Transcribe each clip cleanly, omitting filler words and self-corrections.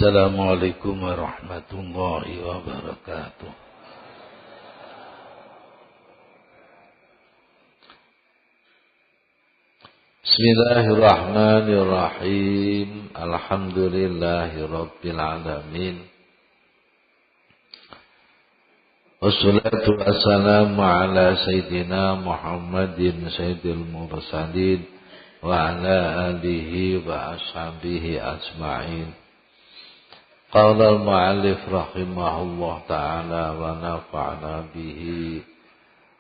Assalamualaikum warahmatullahi wabarakatuh. Bismillahirrahmanirrahim. Alhamdulillahi rabbil alamin. Wassalatu wassalamu ala sayyidina Muhammadin sayyidil mursalin wa ala alihi wa ashabihi ajma'in. Qala al-mu'allif rahimahullah ta'ala wa nafa'na bihi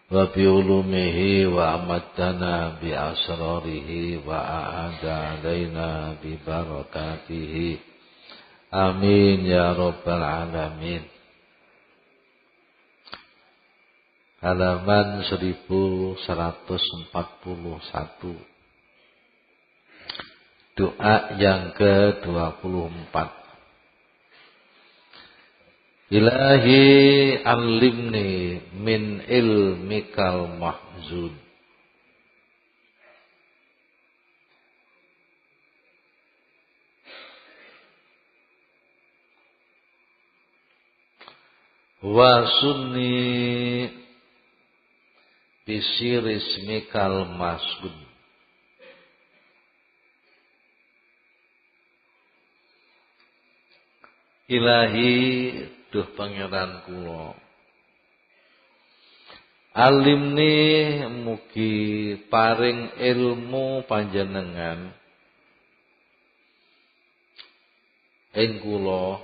wa bi ulumihi wa amaddana bi asrarihi wa a'ada alaina bi barakatihi. Amin ya rabbal alamin. Halaman 1141. Doa yang ke-24. Ilahi alimni min ilmikal mahzun. Wa sunni bisirismikal masgun. Ilahi duh pangeran kula, alimni mugi paring ilmu panjenengan ing kula,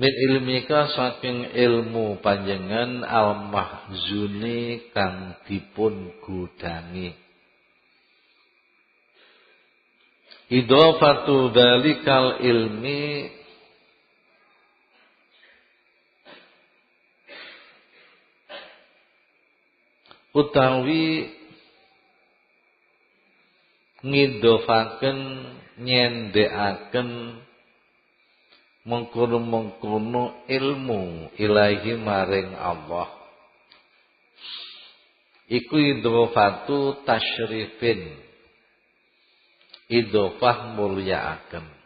min ilmika saking ilmu panjenengan al mahzuni kang dipun gudangi. Idhofatu dalikal ilmi utawi ngidofaken nyendhekaken mengkono-mengkono ilmu ilahi maring Allah. Iku idhofatu tasyrifin, idhofah mulyaaken.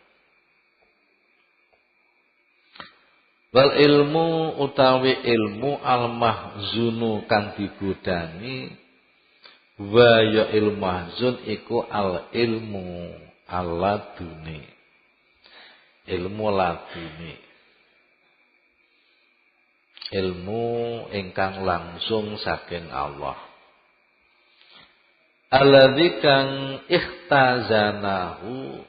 Wal ilmu utawi ilmu al mahzunu kang digudangi, wa ya ilmu mahzun iku al ilmu aladuni, ilmu laduni, ilmu ingkang langsung saking Allah. Alladzi kang ikhtazanahu,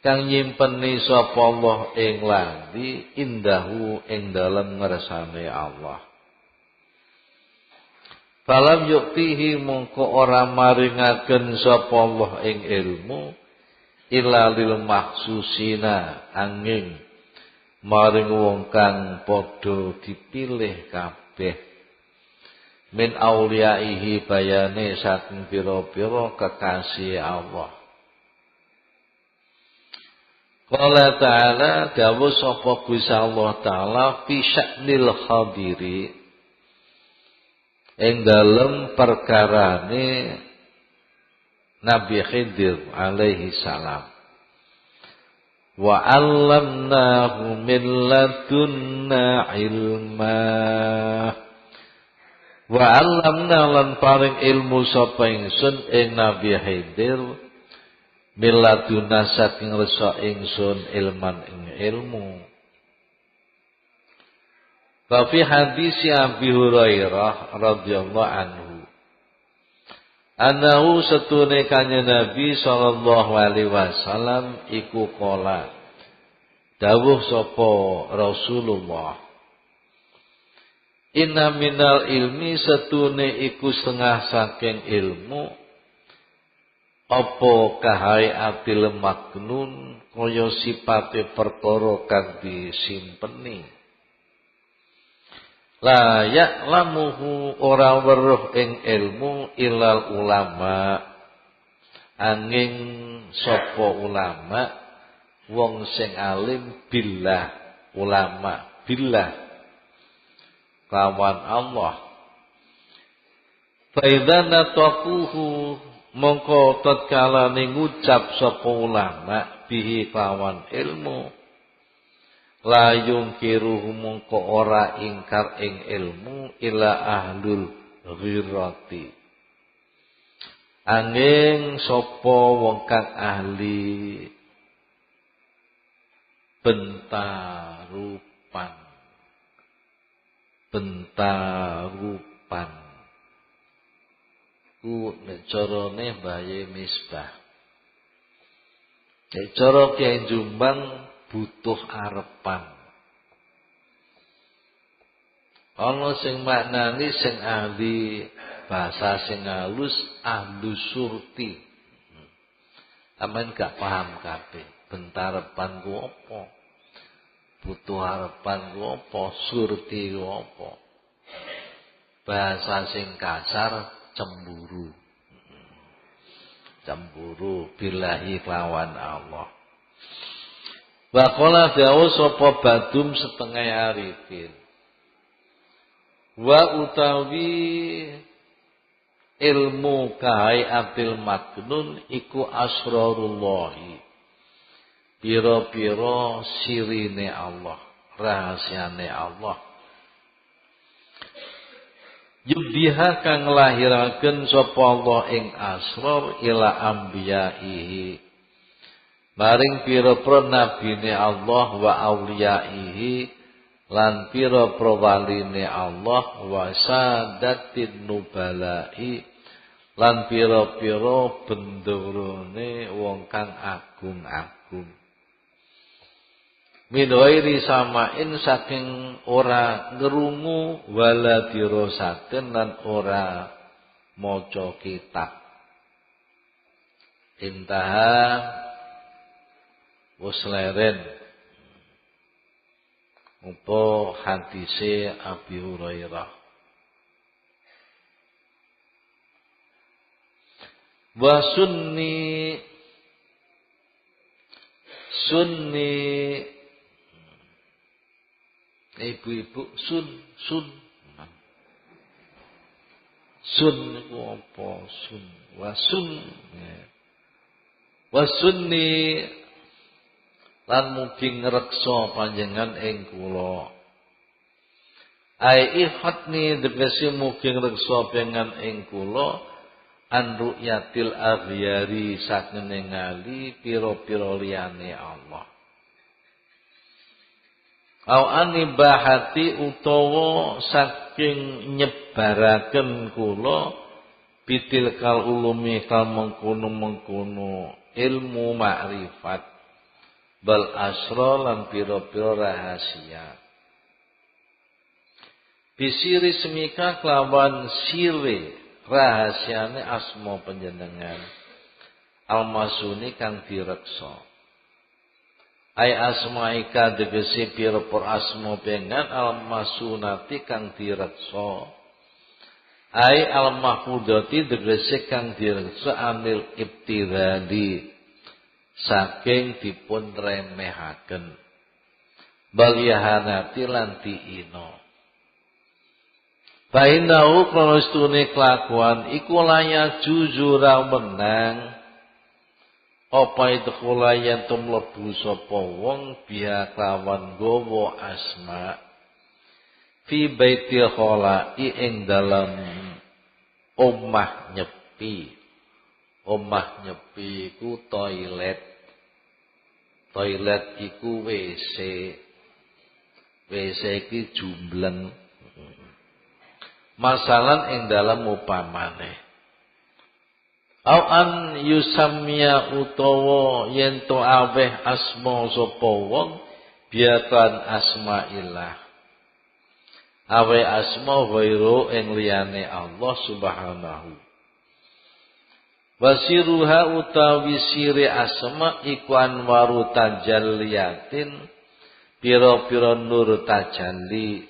kang nyimpeni sapa Allah ing landi indahu ing dalem ngersane Allah. Falam yuktihi mongko ora maringaken sapa Allah ing ilmu illa lil mahsusina, angin maring wong kang padha dipilih kabeh min auliyaihi bayane saking pira-pira kekasih Allah. Qala ta'ala dawuh sapa Gusti Allah taala fi sya'nil khadiri ing dalem perkarane Nabi Khidir alaihi salam. Wa 'allamnahu min ladunna ilma. Wa 'allamna lan paring ilmu sapa ingsun ing Nabi Khidir miladuna saking resa ingsun ilman ing ilmu. Wa fi hadis Abi Hurairah radhiyallahu anhu, anahu setune kanjeng Nabi sallallahu alaihi wasallam iku qala dawuh sapa Rasulullah, inna minal ilmi setune iku setengah saking ilmu apa kahayati maknun kaya sipate perkara kang disimpeni. La ya'lamuhu ora weruh ing ilmu ilal ulama, angin sapa ulama wong sing alim billah, ulama billah kawan Allah. Fa idza nataquhu mongko tatkala ngucap sapa ulama bihi kawan ilmu la yungkiruhu mongko ora ingkar ing ilmu ila ahlul ghirati angin sapa wong kang ahli bentarupan ku nek carane Baye Misbah nek cara Kyai Jombang butuh arepan. Ana sing maknani sing ahli bahasa sing halus ahli surti. Amen gak paham kabeh. Bentarepan ku apa? Butuh arepan ku apa? Surti ku apa? Bahasa sing kasar cemburu. Cemburu billahi lawan Allah. Wa qala dawu sapa badum setengah arifin. Wa utawi ilmu kahaiatil maknun iku asrarullahi. Pira-pira sirine Allah, rahasiane Allah. Yubdiha kang lahiraken sapa Allah ing asrar ila ambiyaihi. Maring pira-pira nabine Allah wa auliyaihi lan pira-pira waline Allah wa sadatin nubalai lan pira-pira bendarane wong kang agung-agung. Min ghairi samain saking ora ngerungu wala dirasaken lan ora maca kitab. Intaha Wasleren apa hadise Abi Hurairah. Wa sunni ibu-ibu sun iku apa sun wa sunni lan mugi ngreksa panjenengan ing kula. Ai ifatni tegese mugi ngreksa panjenengan ing kula an ru'yatil aghyari saking ningali pira-pira liyane Allah. Au anibahati utawa saking nyebaraken kula bitil kal ulumi kal mengkono-mengkono ilmu makrifat bal asra lan pira-pira rahasia. Bisiri semika kelawan sire rahasiane asma panjenengan almasuni kang direksa. Ai asmaika tegese pira-pira asma panjenengan almasunati kang direksa. Ai almahmudati tegese kang direksa anil ibtidali saking dipun remehaken balyahanati lan diina. Bainahu kronostune kelakuan iku laya jujura menang apa itu kulayan tumlebu sapa wong biha kawan gowo asma fi baitil kholai ing dalam omah nyepi. Omah nyepi iku toilet. Toilet iku WC. WC iki jumbleng. Masalan ing dalam upamane. Au an yusamya utawa yen to aweh asma sapa wong biatan asmaillah. Aweh asma ghairu ing liyane Allah Subhanahu. Wasiruha utawi sire asma iku anwaru tajalliyatin pira-pira nur tajalli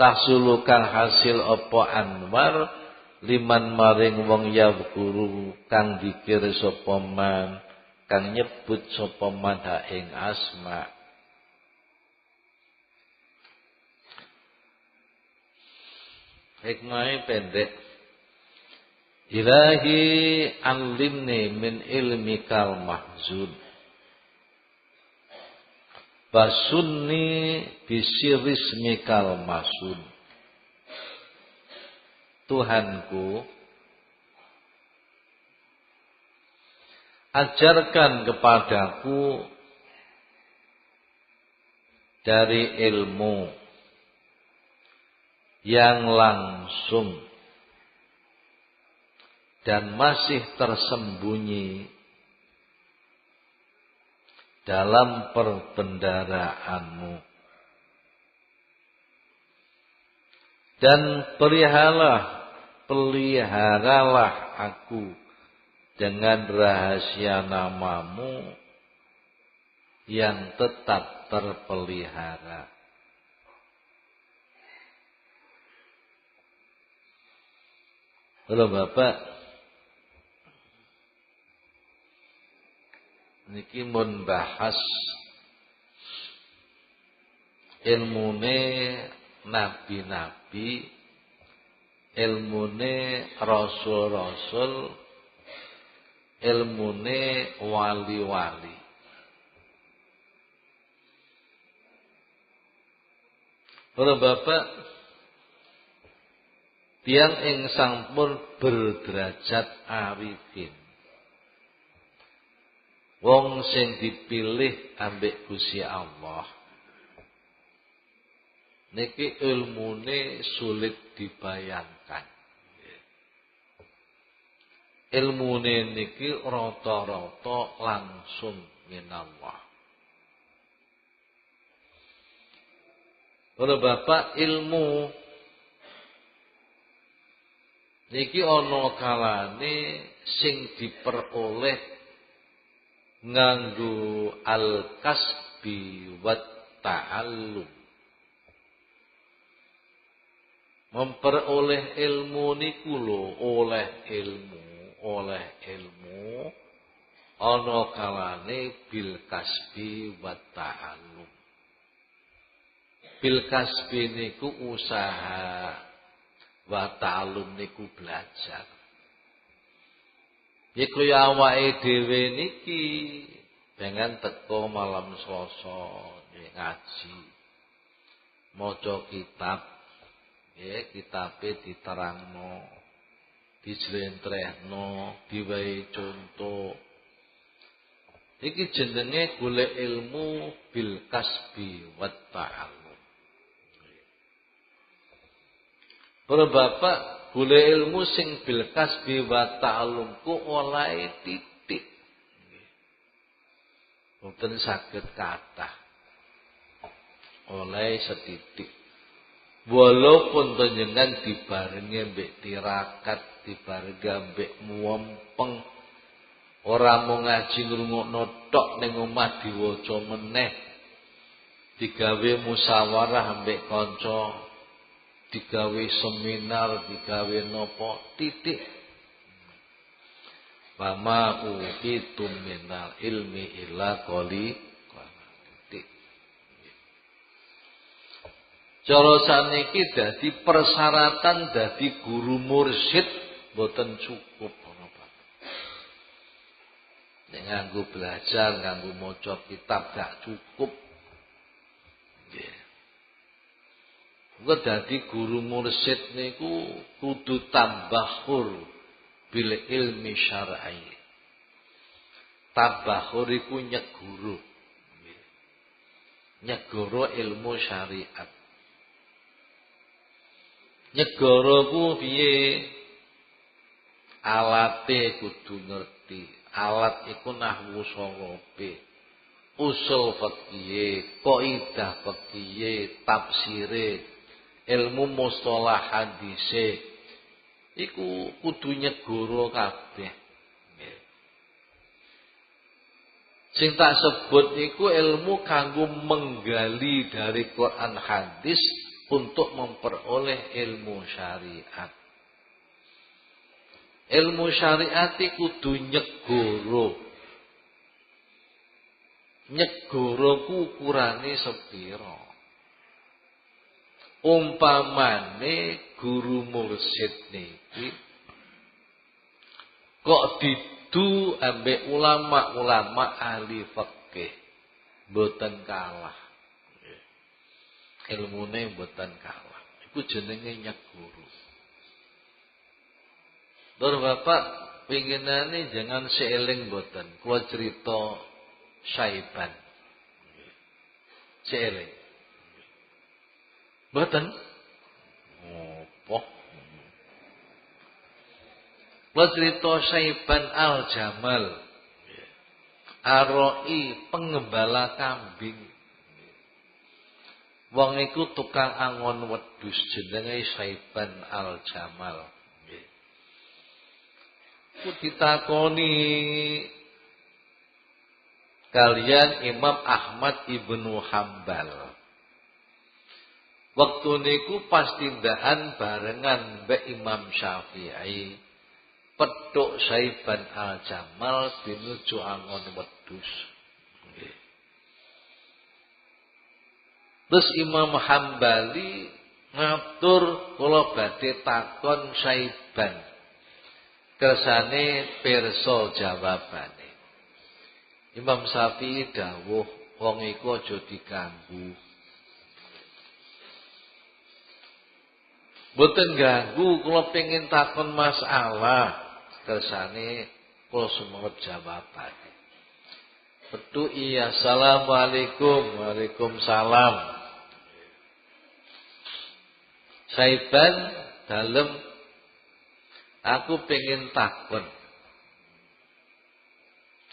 tahsulu kang hasil apa anwar liman maring wong yadhkuru kang dikir sapa man kang nyebut sapa man ing asma. Hikmah pendek. Ilahi alimni min ilmikal mahzun. Basunni bisirismikal masun. Tuhanku, ajarkan kepadaku dari ilmu yang langsung dan masih tersembunyi dalam perbendaraanmu. Dan peliharalah aku dengan rahasia namamu yang tetap terpelihara. Halo Bapak, niki mun bahas ilmune nabi-nabi, ilmune rasul-rasul, ilmune wali-wali. Halo Bapak, tiyang ing sampun berderajat arifin, wong sing dipilih ambek Gusti Allah, niki ilmune sulit dibayangkan. Ilmune niki rata-rata langsung minallah. Ora Bapak, ilmu niki ana kalane sing diperoleh nganggo al-kasbi wat ta'allum. Memperoleh ilmu niku lho, oleh ilmu ana kalane bil kasbi wat ta'allum. Bil kasbi niku usaha, wa ta'allum niku belajar. Ya kaya awake dhewe niki pengen teko malam Selasa ngaji, maca kitab, ya kitabe diterangno, dijlentrehno, diwehi contoh. Iki jenenge golek ilmu bil kasbi wat ta'allum. Para bapak, golek ilmu sing bil kasbi wa ta'allum ku oleh titik. Mboten saged kathah. Oleh setitik. Walaupun panjenengan dibarengi mbek tirakat, dibarengi mbek muempeng, ora mung ngaji ngrungokno tok ning omah diwaca meneh, digawe musyawarah mbek kanca, digawe seminar, digawe nopo, titik. Mama utitum minal ilmi illa qali titik. Cara saniki dadi persyaratan dadi guru mursyid boten cukup. Nek nganggo belajar, nganggo maca kitab gak cukup. Nggih. Engko dadi guru mursyid niku kudu tambahur bil ilmi syar'i. Tambahur iku nyeguru. Nyegoro ilmu syariat. Nyegoro ku piye? Alate kudu ngerti. Alat iku nahwu sorobe, usul fikih, kaidah fikih, tafsire, ilmu mustalah hadise, iku kudu nyegoro kabeh. Sing tak sebut iku ilmu kanggo menggali dari Quran hadis untuk memperoleh ilmu syariat. Ilmu syariat kudu nyegoro. Nyegoro ku ukurane sepira? Umpamane guru mursyid niki kok didu ambek ulama-ulama ahli fikih, mboten kalah. ilmune mboten kalah. Iku jenenge nyeguru. Lur Bapak pinginane jangan seeling mboten. Kula cerita Syaiban. Seeling. Mboten. Opo? Kula cerita Syaiban Al-Jamal. Aroi pengembala kambing. Wong iku tukang angon wedhus jenenge Syaiban Al-Jamal. Nggih. Ku ditakoni kalian Imam Ahmad Ibnu Hambal. Waktu niku pas tindakan barengan mbek Imam Syafi'i. Pedhok Syaiban Al-Jamal pinuju angon wedhus. Nggih. Terus Imam Hambali ngatur kula badhe takon Syaiban. Kersane pirsa jawabane. Imam Syafi'i dawuh wong iku aja diganggu. Mboten ganggu, kula pengin takon masalah. Kersane kula sumeget jawabane. Betu iya, assalamualaikum. Waalaikumsalam. Syaiban dalem aku pengen takon.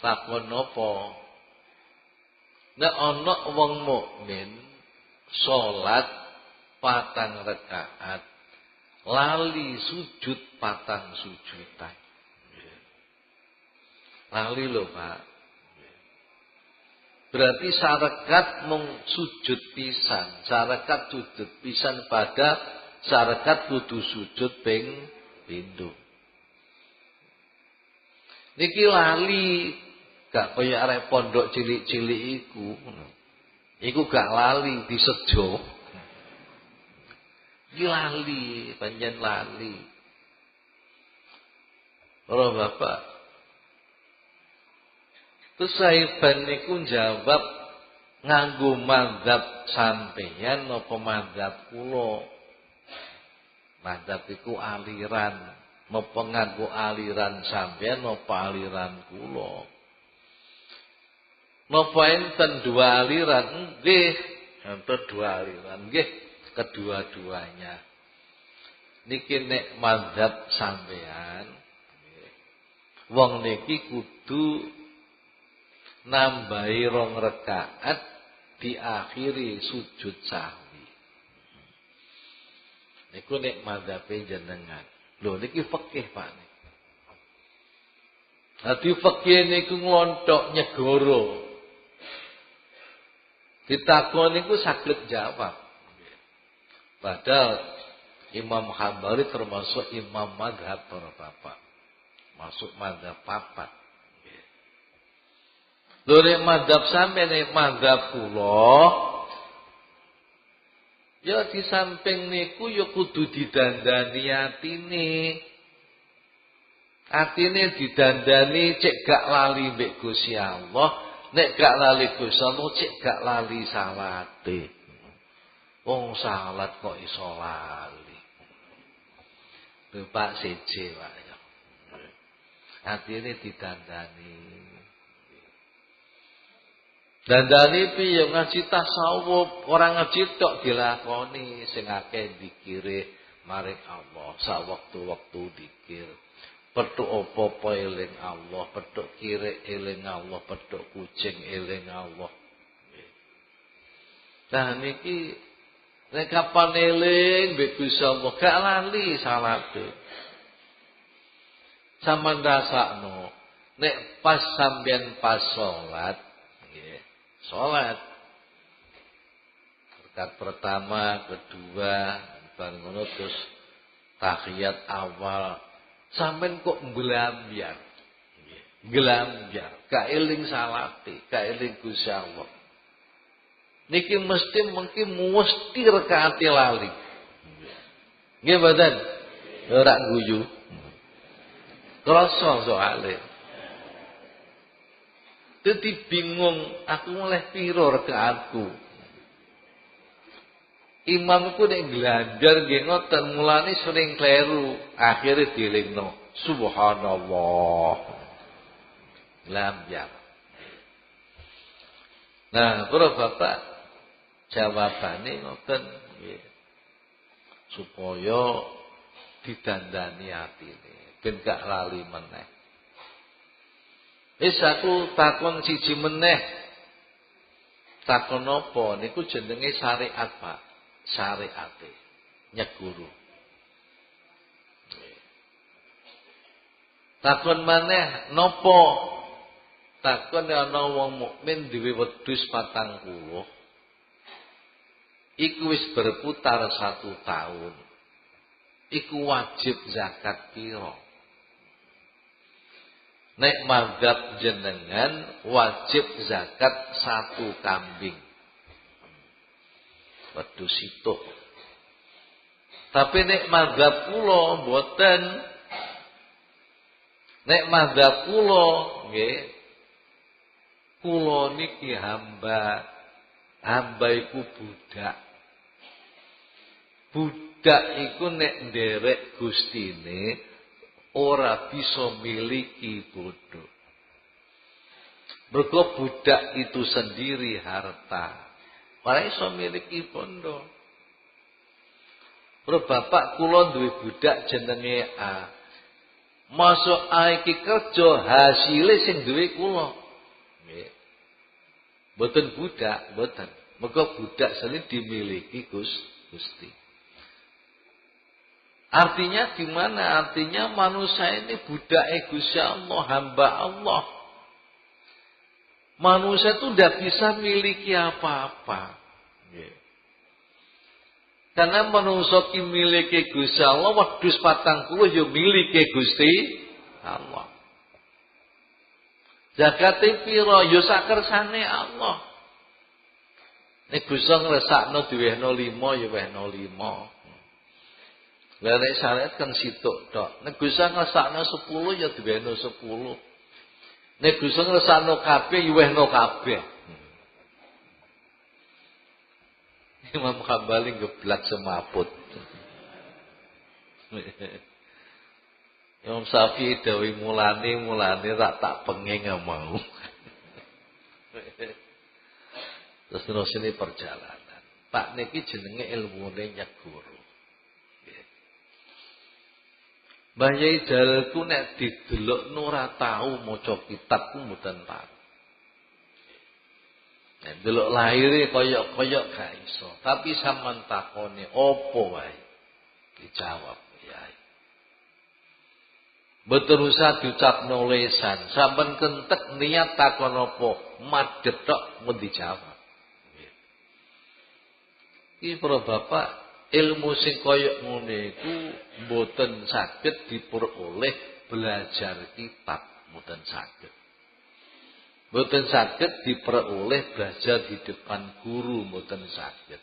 Takon napa? Nek ana wong mukmin salat 4 rakaat lali sujud 4 sujudan. Lali lho, Pak. Berarti sarekat mung sujud pisan, sarekat sujud pisan pada sarekat kudu sujud ping pindho. Niki lali gak kaya arek pondok cilik-cilik iku. Iku gak lali disejo. Iki lali, panjen lali. Ora Bapak. Terus Syaiban niku jawab nganggo mazhab sampeyan napa mazhab kula. Mazhab iku aliran, napa nganggo aliran sampeyan napa aliran kula. Napa enten 2 aliran? Nggih, enten 2 aliran. Nggih, kedua-duanya. Niki nek mazhab sampeyan wong niki kudu nambahi 2 rakaat diakhiri sujud sahwi. Niku nek mazhabe jenengan. Lho niki fikih Pak. Dadi fikih niku nglonthok nyegoro. Ditakon niku saged jawab. Padahal Imam Hambali termasuk imam mazhab para bapak. Masuk mazhab papat. Lho nek mazhab sampeyan nek mazhab kula ya di samping niku ya kudu didandani atine. Atine didandani cek gak lali mbek Gusti Allah, nek gak lali Gusti Allah cek gak lali salate. Wong salat kok iso lali. Lho Pak seje Pak ya. Atine didandani. Dandani piye ngaji tasawuf, ora ngaji tok dilakoni sing akeh dikire maring Allah, sak wektu-wektu dikir. Petuk apa-apa eling Allah, petuk kire eling Allah, petuk kucing eling Allah. Nah niki nek kapan eling mbek Gusti Allah gak lali salate. Sampeyan rasakno nek pas sampeyan pas salat sholat rakaat pertama, kedua, bangun terus tahiyat awal, sampean kok nglambyar, nglambyar, gak eling salate, gak eling Gusti Allah. Niki mesti rakaate lali. Nggih mboten? Ora guyu. Krasa soalé. Dadi bingung aku oleh piro rakaatku. Imam iku nek nglandar nggih ngoten, mulane sering kleru, akhire dielingno. Subhanallah. Lambyar. Nah, para bapak jawabane ngoten nggih. Supaya didandani atine, ben gak lali meneh. Wis aku takon siji meneh. Takon apa niku jenenge syariat, Pak. Syariate nyeguru. Takon maneh napa? Takon ana wong mukmin duwe wedhus 40. Iku wis berputar 1 tahun. Iku wajib zakat piro? Nek mazhab jenengan wajib zakat 1 kambing. Wedhus itu. Tapi nek mazhab kula mboten. Nek mazhab kula nggih kula niki hamba. Hamba iku budak. Budak iku nek nderek gustine ora bisa miliki bodoh. Mergo budak itu sendiri harta. Ora iso miliki bondo. Bro bapak kula duwe budak jenenge A. Masuk A iki kerja hasile sing duwe kula. Nggih. Mboten budak, mboten. Mergo budak sendiri dimiliki Gusti. Artinya gimana? Artinya manusia ini budak Gusti Allah, hamba Allah. Manusia itu tidak bisa miliki apa-apa. Karena manusia ki miliki Gusti Allah, wedhus 40 ya miliki Gusti Allah. Zakate pira ya sakersane Allah. Nek Gusti ngresakno diwehno 5 ya wehno 5. Lah nek syariat kan situk tok. Nek Gusti ngresakno 10 ya diwehno 10. Nek Gusti ngresakno kabeh ya wehno kabeh. Imam Hambali geblak semaput. Imam Syafi'i dawuh mulane tak penging mau. Terus ini perjalanan. Pak niki jenenge ilmune nyeguru. Mbah Yai Jalku nek didelok ora tau maca kitab ku mboten tahu. Nek delok lahire kaya gak iso, tapi sampean takone apa wae dijawab Yai. Mboten usah diucapno lesan, sampean kentek niat takon apa, madhet tok mun dijawab. Iki para bapak ilmu sing kaya ngene iku mboten saged diperoleh belajar kitab, mboten saged. Mboten saged diperoleh belajar di depan guru, mboten saged.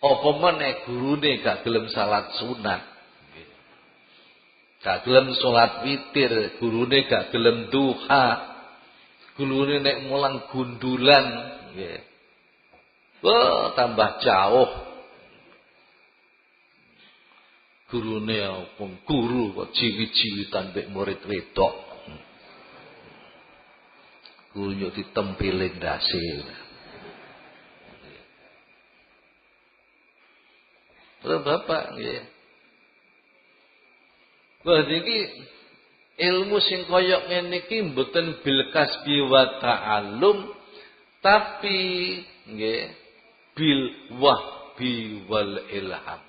Apa meneh gurune gak gelem salat sunat. Gak gelem salat witir, gurune gak gelem duha. Gurune nek mulang gundulan, nggih. Wah, tambah jauh. Gurune apa? Guru kok ciwi-ciwitan mek murid wedok. Guru yo ditempiling ndase. Terus bapak nggih. Wah niki ilmu sing kaya ngene iki mboten bil kasbi wa ta'allum tapi nggih bil wahbi wal ilham.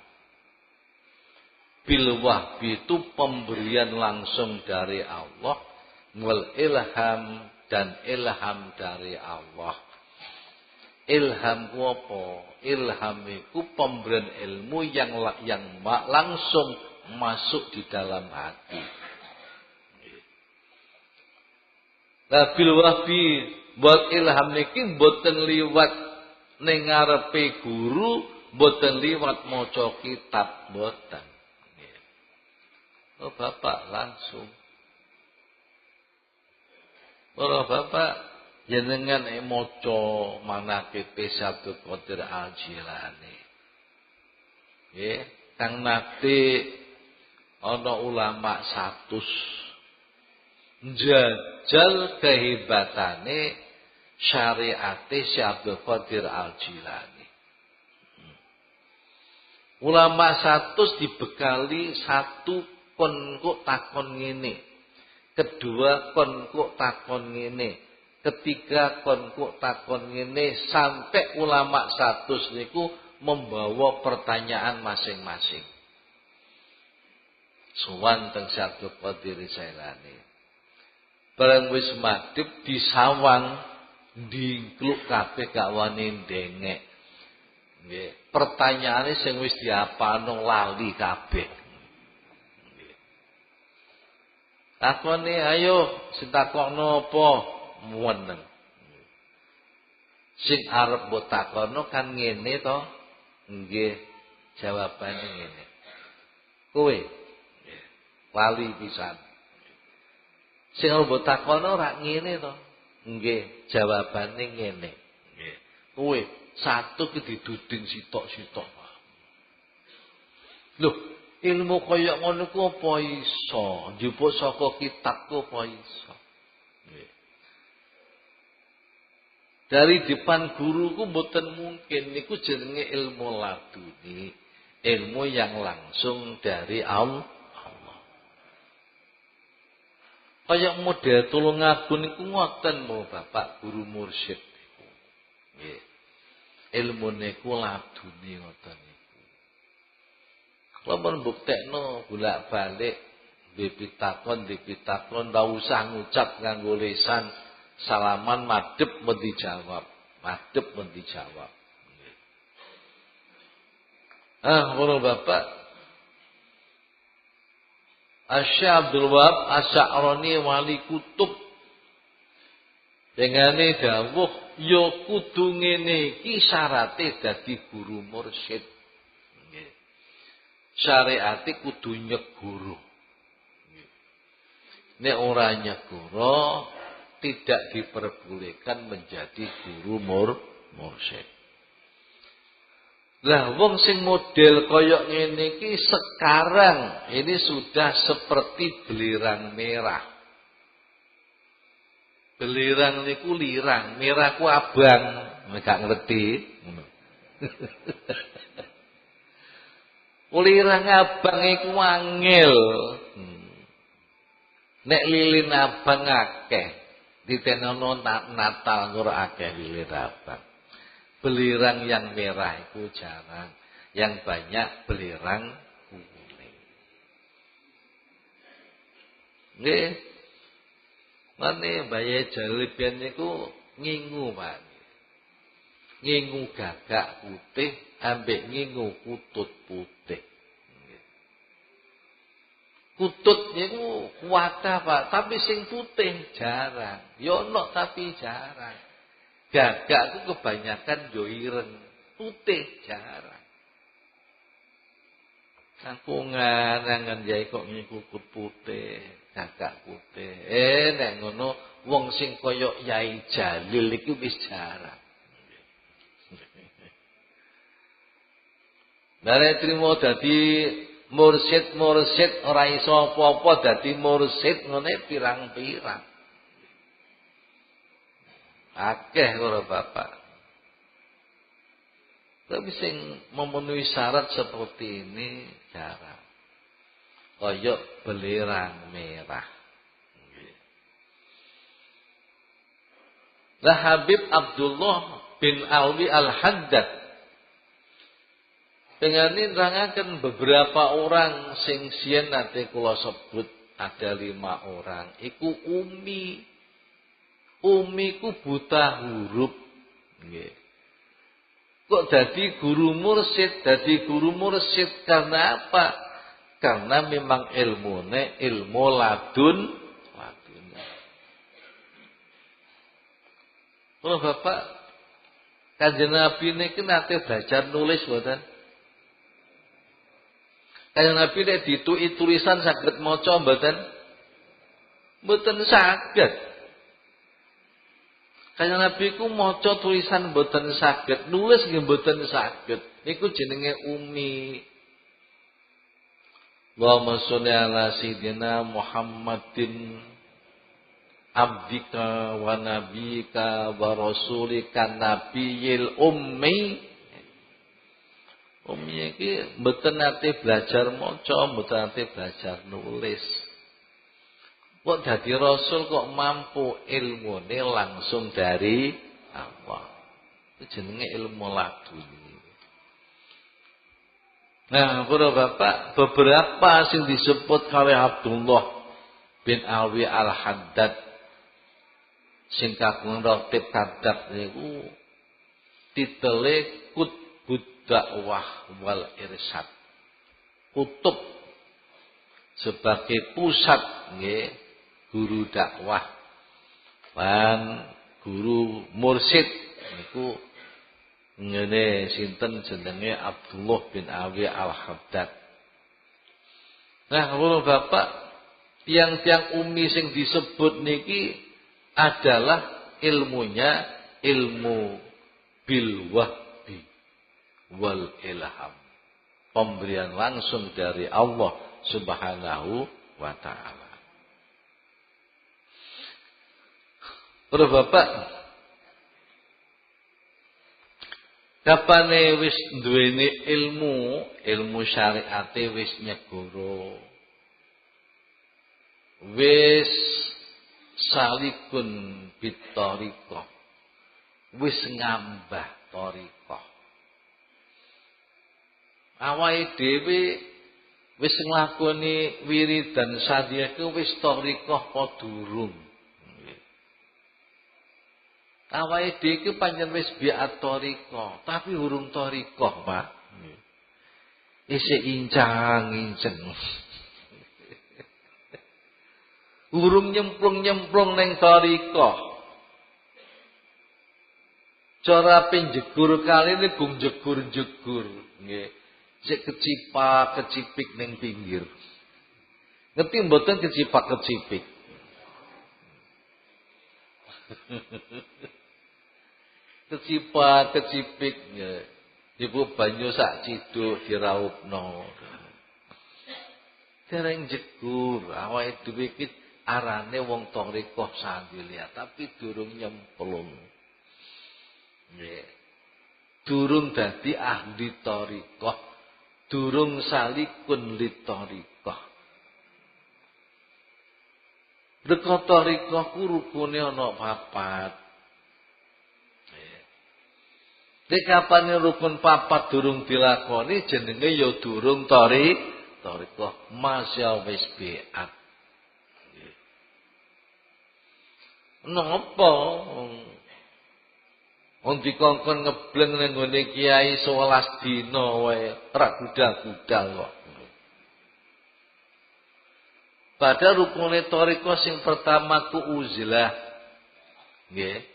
Bil wahbi itu pemberian langsung dari Allah, wal ilham dan ilham dari Allah. Ilham ku apa? Ilham itu pemberian ilmu yang langsung masuk di dalam hati. Nah bil wahbi buat ilham niki mboten liwat ning ngarepe guru, mboten liwat maca kitab, mboten. Oh bapak langsung. Para bapak jenengan maca manaqib Syaikhul Qadir Al-Jilani. Nggih, kang nate ana ulama 100 njajal kehebatane syariate Syekh Abdul Qadir Al-Jilani. Ulama 100 dibekali satu kon kok takon ngene. Kedua kon kok takon ngene. Ketiga kon kok takon ngene sampai ulama 100 niku membawa pertanyaan masing-masing. Sowan teng Syekh Abdul Qadir Jailani. Bareng wis madhep disawang dingkluk kabeh gak wani ndengek. Nggih, pertanyaane sing wis diapalno lali kabeh. Nggih. Takone ayo sing takokno apa muwenen. Sing arep mbok takono kan ngene to. Nggih, jawabane ngene. Kowe lali pisan. Sing mbok takono ora ngene to. Nggih, jawabane ngene. Nggih. Kowe satu ki diduding sitok-sitok. Loh, ilmu kaya ngono ku apa iso? Njupuk saka kitabku apa iso? Nggih. Dari depan guruku mboten mungkin niku jenenge ilmu laduni, ilmu yang langsung dari Allah. Kaya model tulungagung niku ngoten mo Bapak guru mursyid niku. Nggih. Ilmune ku laduni ngoten niku. Lamun mbuktekno bolak-balik dipitakon ndak usah ngucap nganggo lisan, salaman madhep men dijawab. Madhep men dijawab. Nggih. Ngono Bapak. Asy-Syaikh Abdul Wahab Asy-Sya'rani wali kutub dengane dawuh ya kudu ngene iki syarate dadi guru mursyid. Nggih. Syariate kudu nyegoro. Nggih. Nek ora nyegoro tidak diperbolehkan menjadi guru mursyid. Lah wong sing model koyok ngene iki sekarang ini sudah seperti belerang merah. Belerang niku lirang, merah ku abang, gak ngerti. Lirang abang iku angel. Nek lilin abang akeh, ditenono Natal ora akeh lilin abang. Belerang yang merah itu jarang. Yang banyak belerang kuning. Nggih. Mane bayi jalibian niku ngingu Pak. Ngingu gagak putih ambek ngingu kutut putih. Nggih. Kutut niku kuatah Pak, tapi sing putih jarang. Yo ono tapi jarang. Gagak itu kebanyakan yo ireng, putih jarang. Kampungan nangan jai kok ngikut putih, gagak putih. Nek ngono wong sing kaya Yai Jalil iki wis jarang. Nek trimo dadi mursyid ora iso apa-apa dadi mursyid ngene pirang-pirang. Akeh ora Bapak. Tapi sing memenuhi syarat seperti ini jarang. Kaya belerang merah. Lah Habib Abdullah bin Alwi Al-Haddad pengen nerangaken beberapa orang sing siyen nate kula sebut ada 5 orang. Iku umi. Umiku buta huruf. Nggih. Kok dadi guru mursyid? Dadi guru mursyid karena apa? Karena memang ilmune ilmu ladun. Oh Bapak, Kanjeng Nabi niki nate belajar nulis mboten? Kanjeng Nabi nek dituki tulisan saged maca mboten? Mboten saged. Kanjeng Nabi ku maca tulisan mboten saged, nulis nggih mboten saged. Niku jenenge umi. Allahumma sholli ala sayyidina Muhammadin abdika wa nabiyika wa rasulika nabiyil ummi. Ummi iki mboten nate belajar maca, mboten nate belajar nulis. Kok dadi rasul kok mampu ilmune langsung dari Allah. Itu jenenge ilmu laduni. Nah, para bapak, beberapa sing disebut kalih Abdullah bin Alwi Al-Haddad sing kagungan Ratib Kadab niku titele Qutbud Dakwah wal Irsyad. Kutub sebagai pusat nggih guru dakwah lan guru mursyid niku ngene sinten jenenge Abdullah bin Alwi Al-Haddad. Nah, kalau Bapak tiang-tiang umi sing disebut niki adalah ilmunya ilmu bil wahbi wal ilham. Pemberian langsung dari Allah Subhanahu wa taala. Para Bapak, kapane wis duweni ilmu syariate wis nyegoro. Wis salikun bitoriko. Wis ngambah toriko. Awake dhewe wis nglakoni wiridan sadya iku wis toriko apa durung? Awake dhewe iki pancen wis biat toriko, tapi urung toriko, Pak. Isih incang-inceng. Urung nyemplung-nyemplung ning toriko. Cara penjegur kali ini gung jegur-jegur, nggih. Sik kecipak-kecipik ning pinggir. Ngerti mboten kecipak-kecipik? Kecipak-kecipik ya. Ibu banyu sak ciduk diraupno. Dereng jegur, awake dhewe iki arane wong thariqah sandilia tapi durung nyemplung. Nggih. Durung dadi ahli thariqah, durung salikun li thariqah. Reka thariqah ku rukune ana 4. Nek kapane rukun 4 durung dilakoni jenenge ya durung thariqah, masya wis biat. Napa wong dikongkon ngebleng ning gone kiai 11 dina wae ora budal-budal kok. Padahal rukune thariqah sing pertama ku uzlah. Nggih.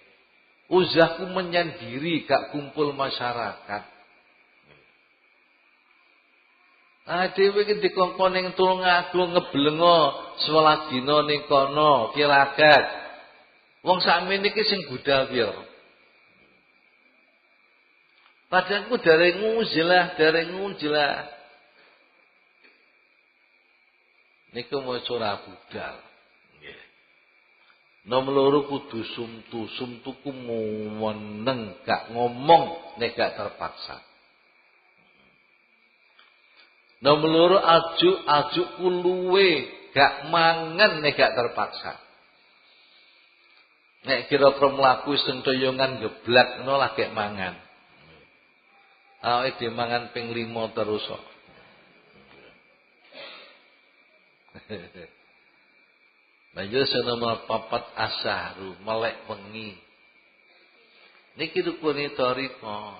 Uzlah ku menyendiri, gak kumpul masyarakat. Ah dhewe iki dikongkon ning Tulungagung ngeblengo 11 dina ning kono kiragat. Wong sakmene iki sing budal pira? Padahal ku dereng nguzlah. Niku maca ora budal. Nggih. Nomor loro kudu sumtu ku meneng gak ngomong nek gak terpaksa. Nomor loro ajuk ku luwe gak mangan nek gak terpaksa. Nek kira-kira mlaku sentoyongan geblak ngono lagi mangan. Awake dhewe mangan ping 5 terus kok. Banjur nomor 4 asahru melek wengi. Niki rukune thariqah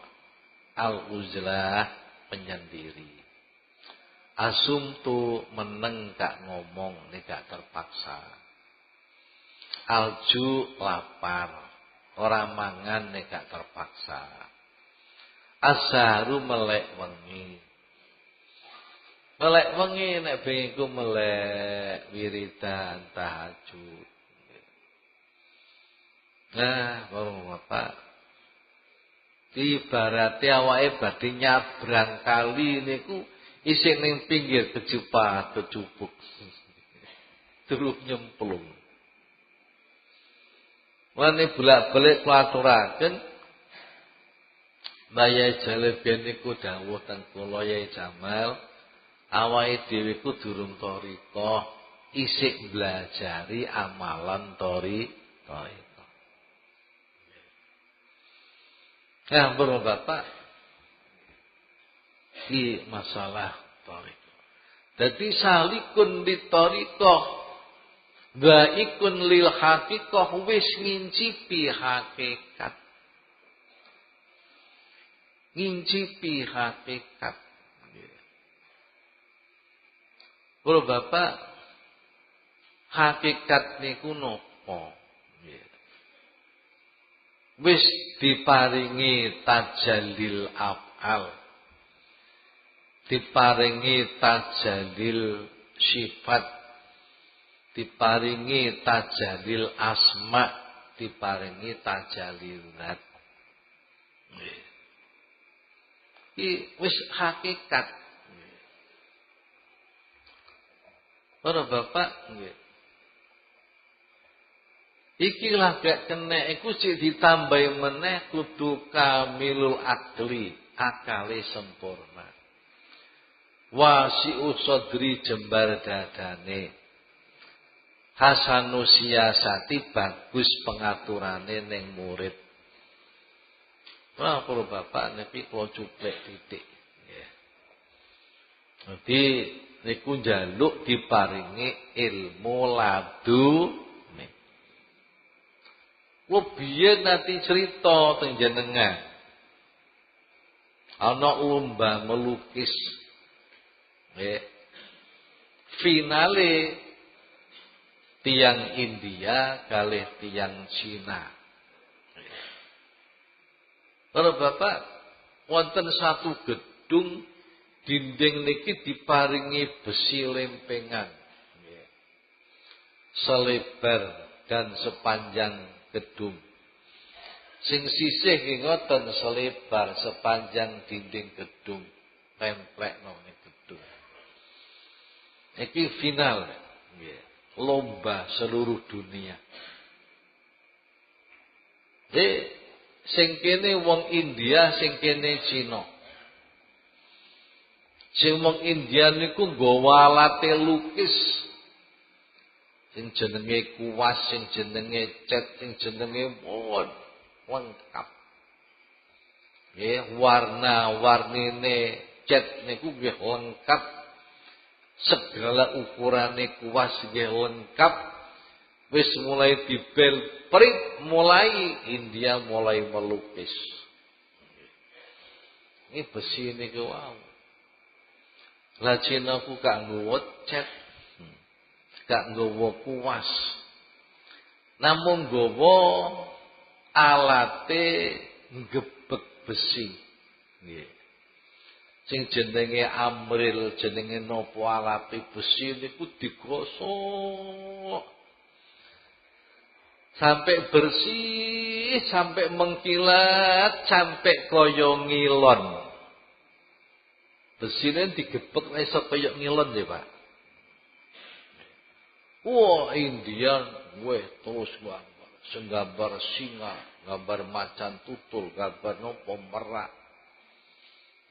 al-uzlah penyendiri. Asumtu meneng gak ngomong nek gak terpaksa. Alju lapar, ora mangan nek gak terpaksa. Asahru melek wengi. Melek wengi nek bengi ku melek wiridan tahajud. Nah, Bapak, ibarate awake badhe nyabrang kali niku isik ning pinggir kecupuk. Terus nyemplung. Mane bolak-balik kulaturaken Mbaya Jaleben niku dawuh teng kula Yai Jamal, awake dhewe ku durung thariqah, isik mblajari amalan thariqah. Nah, Bapak, iki masalah thariqah. Dadi salikun di thariqah wa ikun lil haqiqah wis ngincipi hakikat. Ngincipi hakikat. Kalau Bapak, hakikat niku napa? Wis diparingi tajallil af'al. Diparingi tajallil sifat. Diparingi tajallil asma, diparingi tajallil zat. Iki wis hakikat. Para Bapak nggih. Iki lagak kena iku sik ditambahi meneh kudu kamilul akli, akale sempurna. Wasi'u sadri jembar dadane. Hasanus siasati bagus pengaturane ning murid. Wah, para Bapak niki kula cuplek titik nggih. Dadi niku njaluk diparingi ilmu laduni. Kuwi biyen nanti cerita teng jenengan. Ana lomba melukis. Nggih. Finale tiang India kalih tiang Cina. Para Bapak, wonten satu gedung dinding niki diparingi besi lempengan. Selebar dan sepanjang gedung. Sing sisih nggih ngoten selebar sepanjang dinding gedung. Templekno ning gedung. Iki final nggih. Lomba seluruh dunia. Sing kene wong India, sing kene Cina. Sing wong India niku nggawa alate lukis. Sing jenenge kuas, sing jenenge cat, sing jenenge lengkap. Nggih, warna-warnine cat niku nggih lengkap. Segala ukurane kuas nggih lengkap. Wis mulai dibel prit, mulai India mulai melukis. Ini besi niku wow. Lah Cina ku gak nggawa cat, gak nggawa kuas. Namung nggawa alate ngebek besi. Nggih. Sing jenenge amril, jenenge napa alate besi niku digosok sampai bersih, sampai mengkilat, sampai kaya ngilon. Besine digebek iso kaya ngilon ya, Pak. Wah, India terus gambar. Senggambar singa, gambar macan tutul, gambar nopo merak.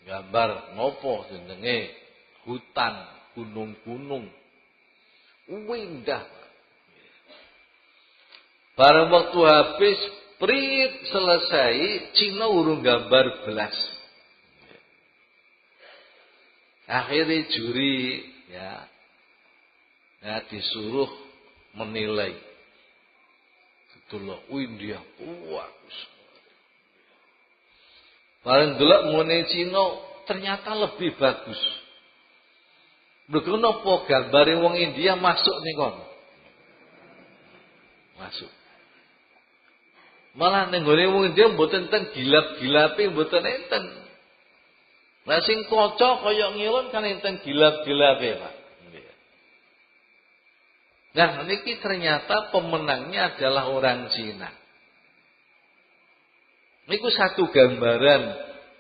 Gambar nopo jenenge hutan, gunung-gunung. Indah. Barang waktu habis, prit selesai, Cina urung gambar belas. Akhirnya juri ya disuruh menilai. Itulah India bagus. Barang delok ngene Cina ternyata lebih bagus. Lho napa gambare wong India masuk ning kono? Masuk. Malah ning gone wong India mboten enten gilap-gilape mboten enten. Lah sing kaca kaya ngilon kan enten gilap-gilape, Pak. Nah, niki ternyata pemenangnya adalah orang Cina. Niku satu gambaran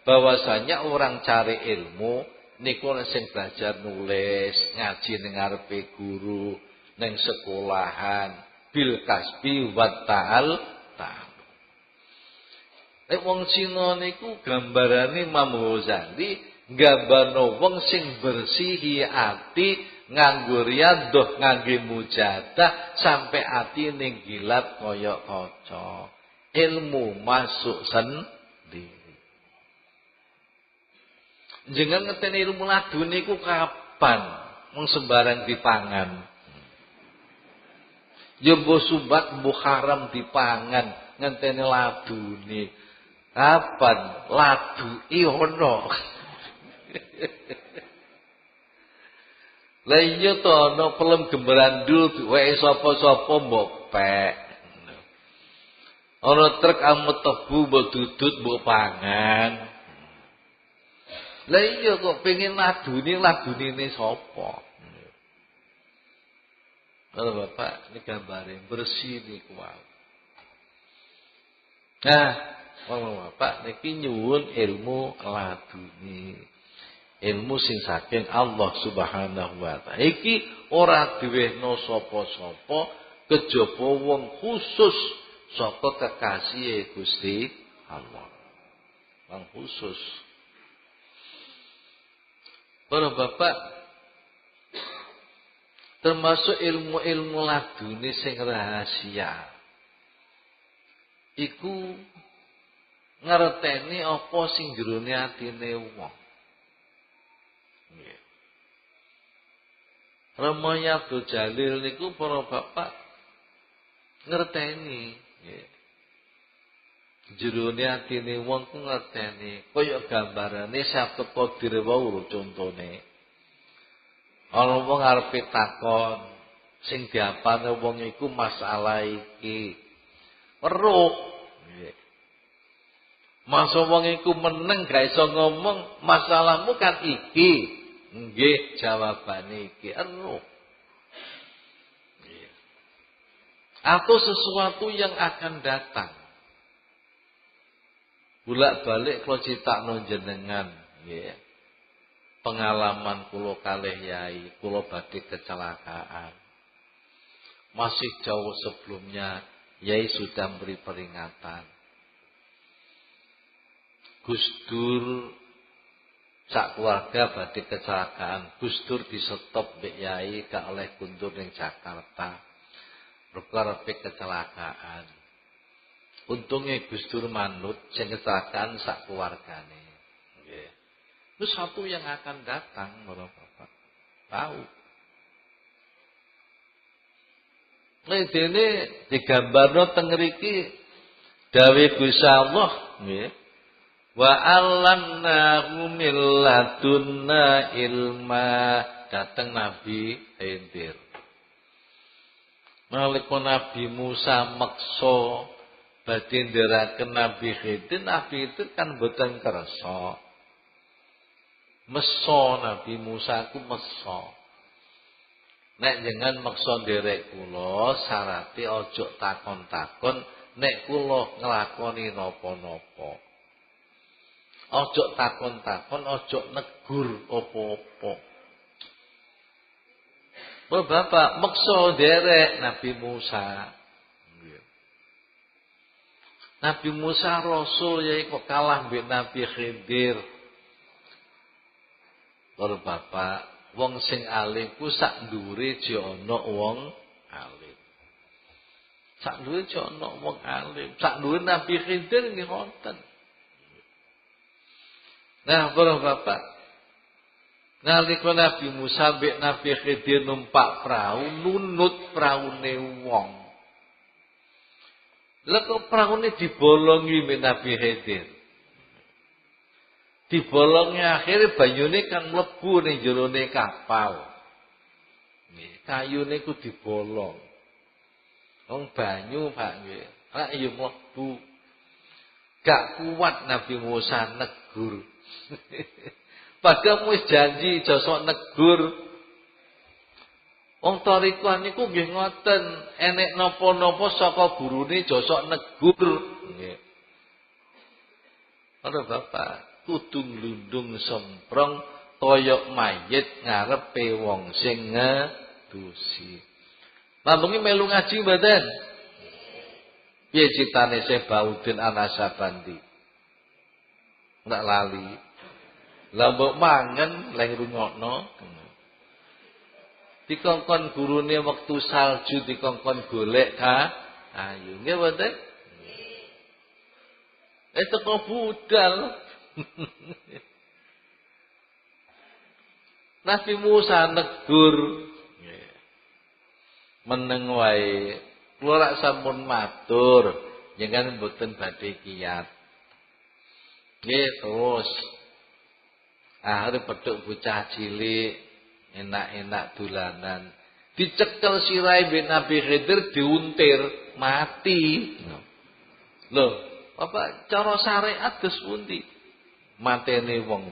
bahwasanya orang cari ilmu niku sing belajar nulis, ngaji ning ngarepe guru, ning sekolahan, bil kasbi wa ta'al. Nek wong Cina niku gambarane Imam Ghazali gambarno wong sing bersihi ati nganggo riyadhah ngangge mujadah sampai ati ning gilat kaya kaca. Ilmu masuk sendiri. Jenengan ngeteni ilmu ladu niku kapan? Wong sembarang dipangan. Ya mbok sumbat mbok haram dipangan ngenteni ladune. Kapan ladu ono? Lah iya to ana pelem gembrandul wae sapa-sapa mbok pek. Ana truk amut tebu mbok dudut mbok pangan. Lah iya kok pengen ladune sapa? Kalau Bapak ini gambare bersih niku wae. Nah, Bapak niki nyuwun ilmu ladune. Ilmu sing saking Allah Subhanahu wa taala. Iki ora diwehno sapa-sapa kejaba wong khusus saka kekasih Gusti Allah. Wong khusus. Para Bapak termasuk ilmu-ilmu ladune sing rahasia. Iku ngerteni apa sing jerone atine wong. Nggih. Ramaya Abdul Jalil niku para bapak ngerteni, nggih. Jerone atine wong ku ngerteni, kaya gambarane Sabtu Qadir wae contone. Ana wong arepe takon, sing diapane wong iku masalah iki. Weruh. Nggih. Masa wong iku meneng gak iso ngomong, masalahmu kan iki. Nggih, jawabane iki. Ero. Nggih. Atau sesuatu yang akan datang. Bolak-balik kula critakno jenengan, nggih. Pengalaman kula kalih yai, kula badhe kecelakaan. Masih jauh sebelumnya yai sudah memberi peringatan. Gus Dur sak keluarga badhe kecelakaan. Gus Dur disetop mbek yai gak oleh kundur ning Jakarta. Perkara kecelakaan. Untunge Gus Dur manut sing kecelakaan sak keluargane. Nggih. Itu satu yang akan datang, Bapak. Tahu. Nek dene digambarno teng mriki dawuh Gusti Allah, nggih. Wa 'allamnahu min ladunna ilma. Datang Nabi Khidir. Nalika Nabi Musa meksa badhe ndherekaken Nabi Khidir, Nabi itu kan boten kersa. Mesa Nabi Musa ku mesa. Nek jenengan meksa nderek kula, syarate aja takon-takon nek kula nglakoni napa-napa. Ojo takon-takon, ojo negur apa-apa. Bapak meksa derek Nabi Musa. Nabi Musa Rasul ya kok kalah mbek Nabi Khidir. Lho Bapak, wong sing alim ku sak ndure aja ana wong alim. Sak ndure aja ana wong alim. Sak ndure Nabi Khidir nggih wonten. Nah, para bapak, nalika Nabi Musa mbek Nabi Khidir numpak perahu, nunut praune wong. Lha kok praune dibolongi mbek Nabi Khidir. Dibolongi akhirnya banyune kan mlebu ning jerone kapal. Nggih, kayune ku dibolong. Wong banyu, Pak nggih. Lah ya mlebu. Gak kuat Nabi Musa negur. Padahal wis janji josok negur. Wong tarikah niku nggih ngoten, enek napa-napa saka gurune josok negur. Nggih. Para bapak, kudu nglundung semprong toyok mayit ngarepe wong sing ngedusi. Lambunge melu ngaji mboten? Piye citane Sebaudin Anasabandi? Ndak lali. Lah mbok mangen leh rungokno. Dikongkon gurune wektu salju dikongkon golek ayu. Nggih mboten? Teko budal. Nabi Musa negur. Meneng wae. Kula rak sampun matur, jenengan mboten badhe kiyat. Nggih terus. Arep petuk bocah cilik, enak-enak dolanan. Dicekel sirahe mbek Nabi Khidir diuntir, mati. Lho, apa cara syariat dos pundi? Matene wong.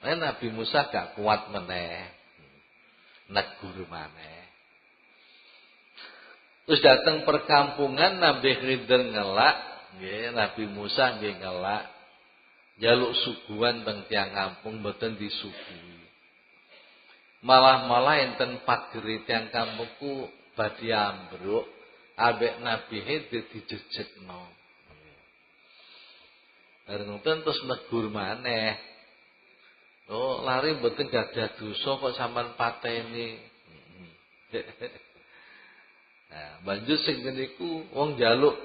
Nabi Musa gak kuat meneh. Negur maneh. Terus datang perkampungan Nabi Khidir ngelak, nggih Nabi Musa nggih ngelak. Jaluk suguhan teng tiyang kampung mboten disuguhi. Malah enten pageri tiyang kampungku badhe ambruk, ambek Nabi Khidir dijejekno. Bareng terus negur maneh. Oh, lari mboten gadah dosa kok sampean pateni. Nah, banjur sing niku wong njaluk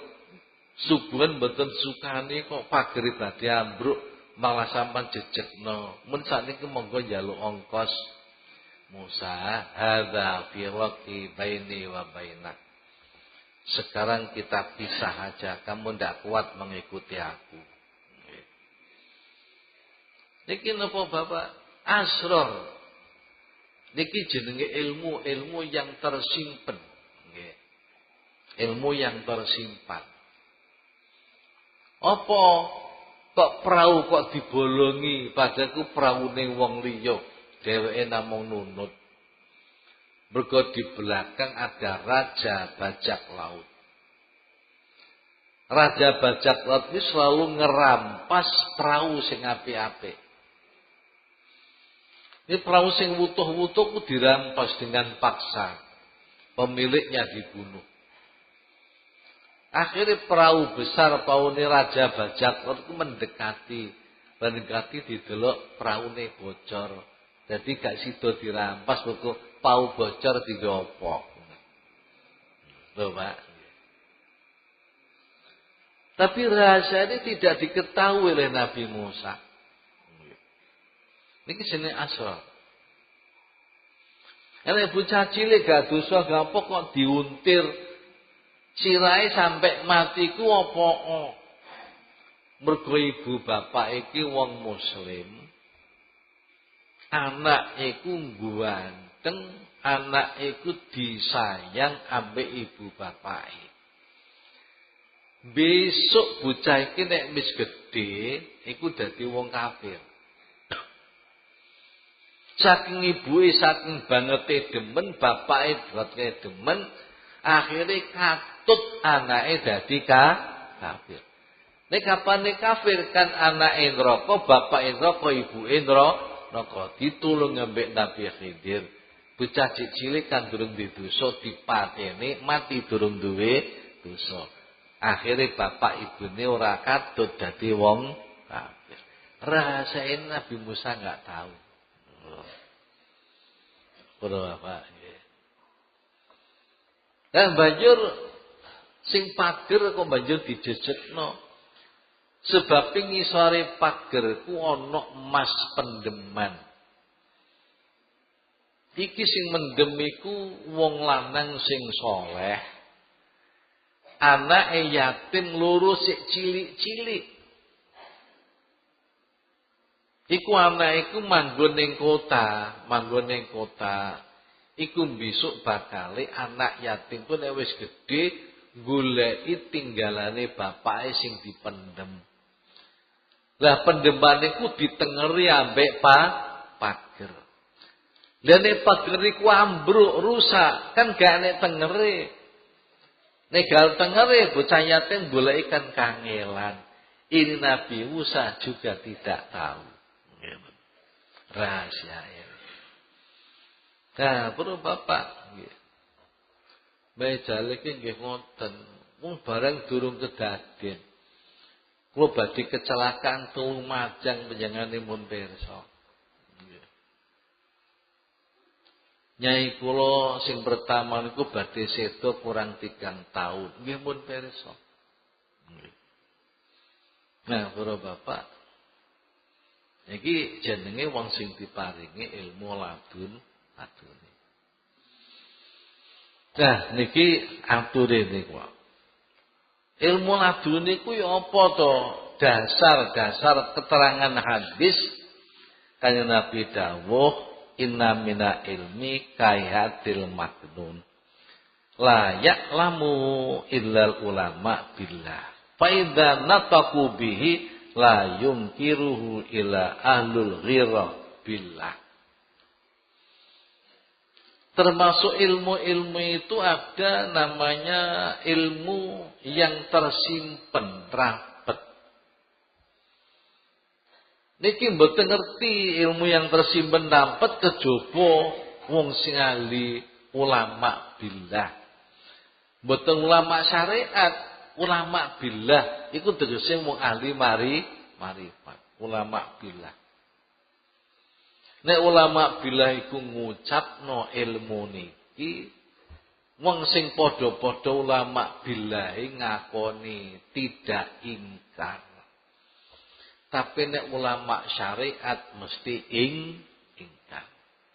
suguhan mboten sukani kok pageri badhe ambruk malah sampean jejekno. Mun sakniki monggo njaluk ongkos. Musa, hadza firaqi baini wa bainak. Sekarang kita pisah aja, kamu ndak kuat mengikuti aku. Niki napa Bapak? Asrar. Niki jenenge ilmu yang tersimpen. Nggih. Ilmu yang tersimpan. Apa kok perahu kok dibolongi padaku praune wong liya, dheweke namung nunut. Mergo di belakang ada raja bajak laut. Raja bajak laut ini selalu ngerampas perahu sing apik-apik. Ini perahu sing wutuh-wutuh ku dirampas dengan paksa. Pemiliknya dibunuh. Akhirnya perahu besar paune raja bajak laut ku mendekati didelok praune bocor. Jadi gak sida dirampas kok pau bocor digopo. Lho, Pak. Tapi rahasia ini tidak diketahui oleh Nabi Musa. Ini jenenge asrar. Nek bocah cilik gak dosa gak apa kok diuntir sirahe sampai mati ku apa? Mergo ibu bapak iki wong muslim. Anak iku ganteng, anak iku disayang ambek ibu bapake. Besok bocah iki nek wis gedhe iku dadi wong kafir. Saking ibuke saking bangete demen, bapake banget demen, akhire katut anake dadi kafir. Nek kapane kafir kan anake neraka, bapake neraka, ibuke neraka. Ditulung ambek Nabi Khidir. Bocah cilik kan durung didosa dipateni, mati durung duwe dosa. Akhire bapak ibune ora katut dadi wong kafir. Rahasia Nabi Musa enggak tahu. Para bapak. Dan banjur sing pager kok banjur dijejekno. Sebab ngisore pager ku ana emas pendeman. Iki sing mendem iku wong lanang sing saleh. Anake yatim loro sik cilik-cilik. Iku anak iku manggon ning kota, Iku besok bakale anak yatim pun nek wis gedhe goleki tinggalane bapake sing dipendem. Lah pendemane iku ditengeri ambek pager. Lah nek pager iku ambruk rusak, kan gak nek tengere. Nek gal tengere bocah yatim goleki kangelan. Ini Nabi Musa juga tidak tahu. rahasia ilmu. Nah, perlu Bapak nggih. Bae jale iki nggih ngoten. Wong barang durung kedaden. Kula badhe kecelakaan Tulumajang panjenengane mun pirsa. Nyai kula sing pertama niku badhe sedo kurang 3 tahun. Nggih mun pirsa. Nah, para bapak, iki jenenge wong sing diparingi ilmu ladun. Nah, niki ature niku. Ilmu ladun niku ya apa to? Dasar-dasar keterangan hadis kanjeng Nabi dawuh, inna mina ilmi kayatil maknun. La ya'lamu illal ulama billah. Fa idza nataqu bihi la yunkiruhu ila ahlul ghirah billah. Termasuk ilmu-ilmu itu ada namanya ilmu yang tersimpen rapet. Niki mboten ngerti ilmu yang tersimpen rapet kejaba wong sing ahli ulama billah. Mboten ulama syariat. Ulama billah iku tegese wong ahli marifat. Ulama billah. Nek ulama billah iku ngucapno ilmu niki wong sing padha-padha ulama billah ngakoni tidak ingkar. Tapi nek ulama syariat mesti ingkar.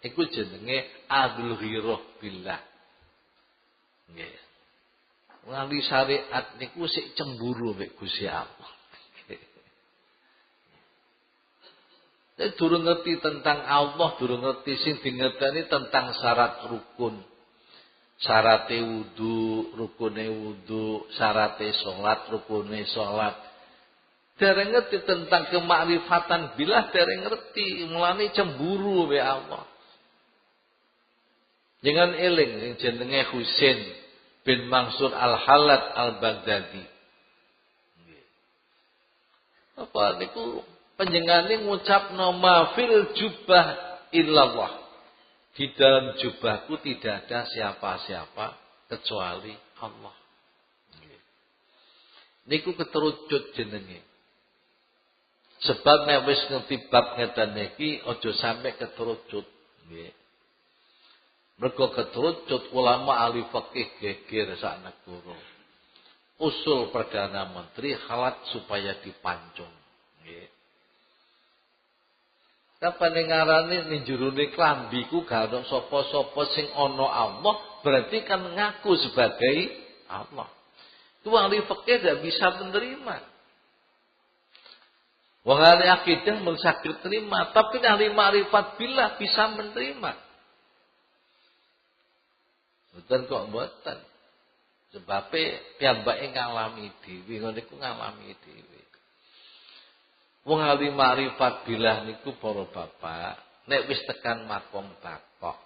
Iku jenenge ahlul ghirah billah. Nggih. Wali syariat niku sik cemburu mek Gusti Allah. Nek durung ngerti tentang Allah, durung ngerti sing dingerteni tentang syarat rukun. Syarate wudu, rukune wudu, syarate salat, rukune salat. Dereng ngerti tentang kemakrifatan billah, dereng ngerti, mulane cemburu mek Allah. Jangan eling jenenge Husain bin Mansur Al-Halat Al-Baghdadi. Apa niku panjenengane ngucapno ma fil jubah illallah. Di dalam jubahku tidak ada siapa-siapa kecuali Allah. Niku keterucut jenenge. Sebab nek wis ngerti bab ngeten iki aja sampe keterucut. Nggih. Mergo keterucut ulama ahli fikih geger sak negara. Usul Perdana Menteri halat supaya dipancung. Nggih. Kapane ngarane ning jerone klambiku gak ono sapa-sapa sing ana Allah, berarti kan ngaku sebagai Allah. Itu ahli fikih tidak bisa menerima. Wong ahli akidah mensakit terima, tapi ahli ma'rifat billah bisa menerima. Mboten kok mboten. Sebabe piyambake ngalami dhewe, ngono iku ngalami dhewe. Wong ahli ma'rifat billah niku para bapak, nek wis tekan makom takok,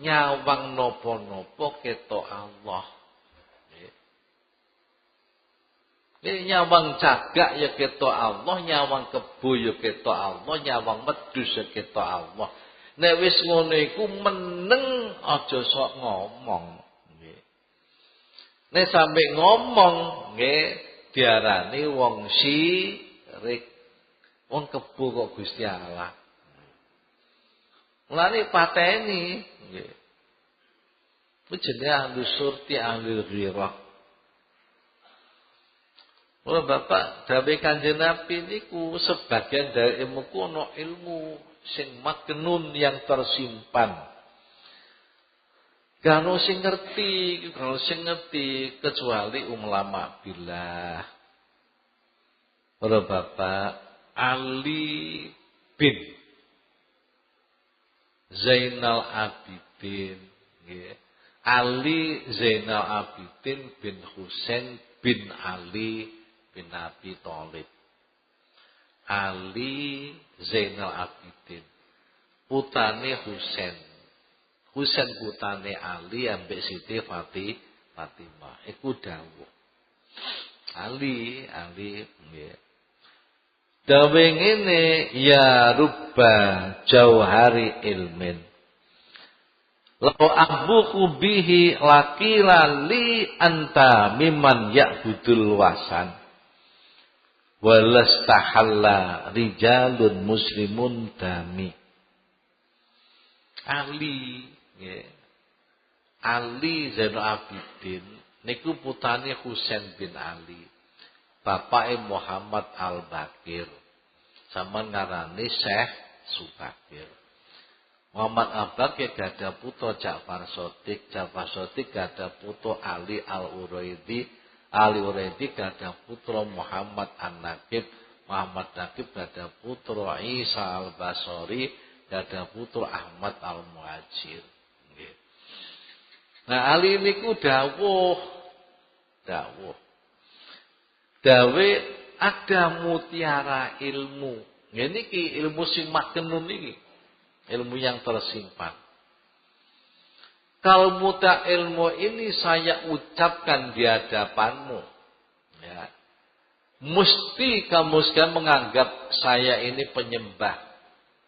nyawang napa-napa ketok Allah. Nek nyawang cagak ya ketok Allah, nyawang kebo ya ketok Allah, nyawang wedhus ya ketok Allah. Nek wis ngono iku meneng aja sok ngomong. Nggih. Nek sampe ngomong nggih diarani wong syirik. Wong kebo kok Gusti Allah. Mulane pateni nggih. Ku jenenge ahli surti ahli ghirah. Oh Bapak, dawuh Kanjeng Nabi niku sebagian dari ilmu kuno ilmu sing maknun yang tersimpan. Gano sing ngerti kecuali ulama billah. Para Bapak, Ali bin Zainal Abidin, nggih. Ali Zainal Abidin bin Husain bin Ali bin Abi Thalib. Ali Zainal Abidin putane Husain. Husain putane Ali ambek Siti Fatimah. Iku dawuh. Ali nggih. Dawe ngene ya rubba jauhari ilmin. Lau abuku bihi lakila li anta miman ya'budul wasan. Walastahalla rijalun muslimun dami. Ali, ya. Ali Zainul Abidin niku putane Husain bin Ali. Bapake Muhammad Al-Bakir. Sama ngarani Syekh Subakir. Muhammad Al-Bakir gada putra Ja'far Shadiq, Ja'far Shadiq gada putra Ali Al-Uraidi, Ali Uraidi gada putra Muhammad An-Naqib, Muhammad Naqib gada putra Isa Al-Basri, gada putra Ahmad Al-Muhajir. Nah Ali niku dawuh dawe ada mutiara ilmu. Niki ilmu sing maknun niki. Ilmu yang tersimpan. Kalau muta ilmu ini saya ucapkan di hadapanmu. Ya. Mesti kamu sekarang menganggap saya ini penyembah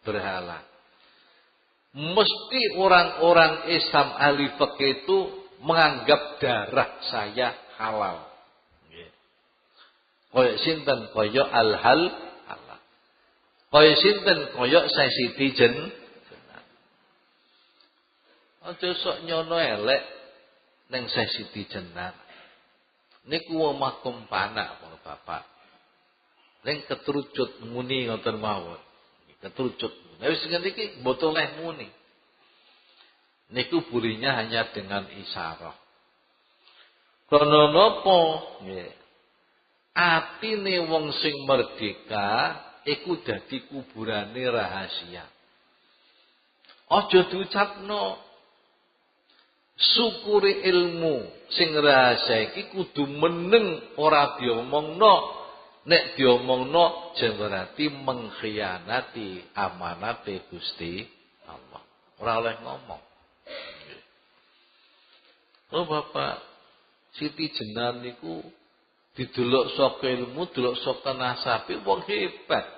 berhala. Mesti orang-orang Islam ahli fikih itu menganggap darah saya halal. Koyok sinten koyok al-hal halal. Koyok sinten koyok saya Siti Jenar. Aja sok nyono elek ning Siti Jenar. Niku makom panak para bapak. Ning ketrucut muni ngoten mawon. Ketrucut. Lah wis niki mboten oleh muni. Niku burinya hanya dengan isyarah. Kono napa nggih. Atine wong sing merdeka iku dadi kuburane rahasia. Aja diucapno. Syukuri ilmu sing rahasia iki kudu meneng ora diomongno. Nek diomongno jan berarti mengkhianati amanate Gusti Allah. Ora oleh ngomong. Oh Bapak, Siti Jenar niku didelok saka ilmu, delok saka nasabe wong hebat.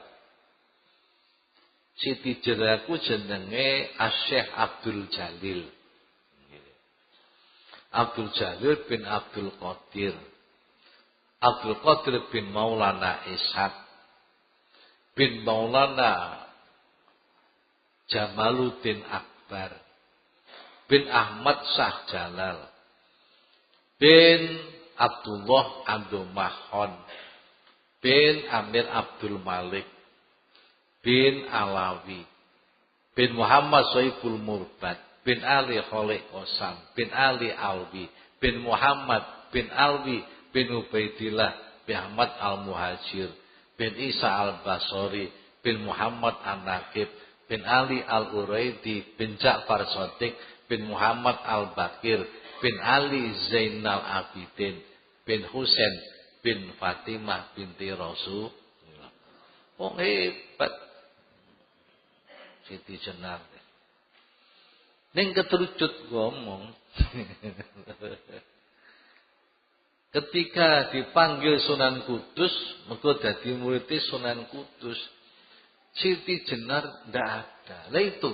Siti Jenar ku jenenge Asy-Syaikh Abdul Jalil. Abdul Jalil bin Abdul Qadir. Abdul Qadir bin Maulana Ishaq bin Maulana Jamaluddin Akbar bin Ahmad Shah Jalal bin Abdullah Abdul Mahon bin Amir Abdul Malik bin Alawi bin Muhammad Soibul Murbad bin Ali Khaliq Qasam bin Ali Alwi bin Muhammad bin Alwi bin Ubaidillah bin Ahmad Al-Muhajir bin Isa Al-Basri bin Muhammad An-Naqib bin Ali Al-Uraidi bin Ja'far Shadiq bin Muhammad Al-Bakir bin Ali Zainal Abidin bin Husain bin Fatimah binti Rasul. Oh hebat Siti Jenar. Ning keterucut ngomong. Ketika dipanggil Sunan Kudus, mergo dadi murid Sunan Kudus, Siti Jenar ndak ada. Lah itu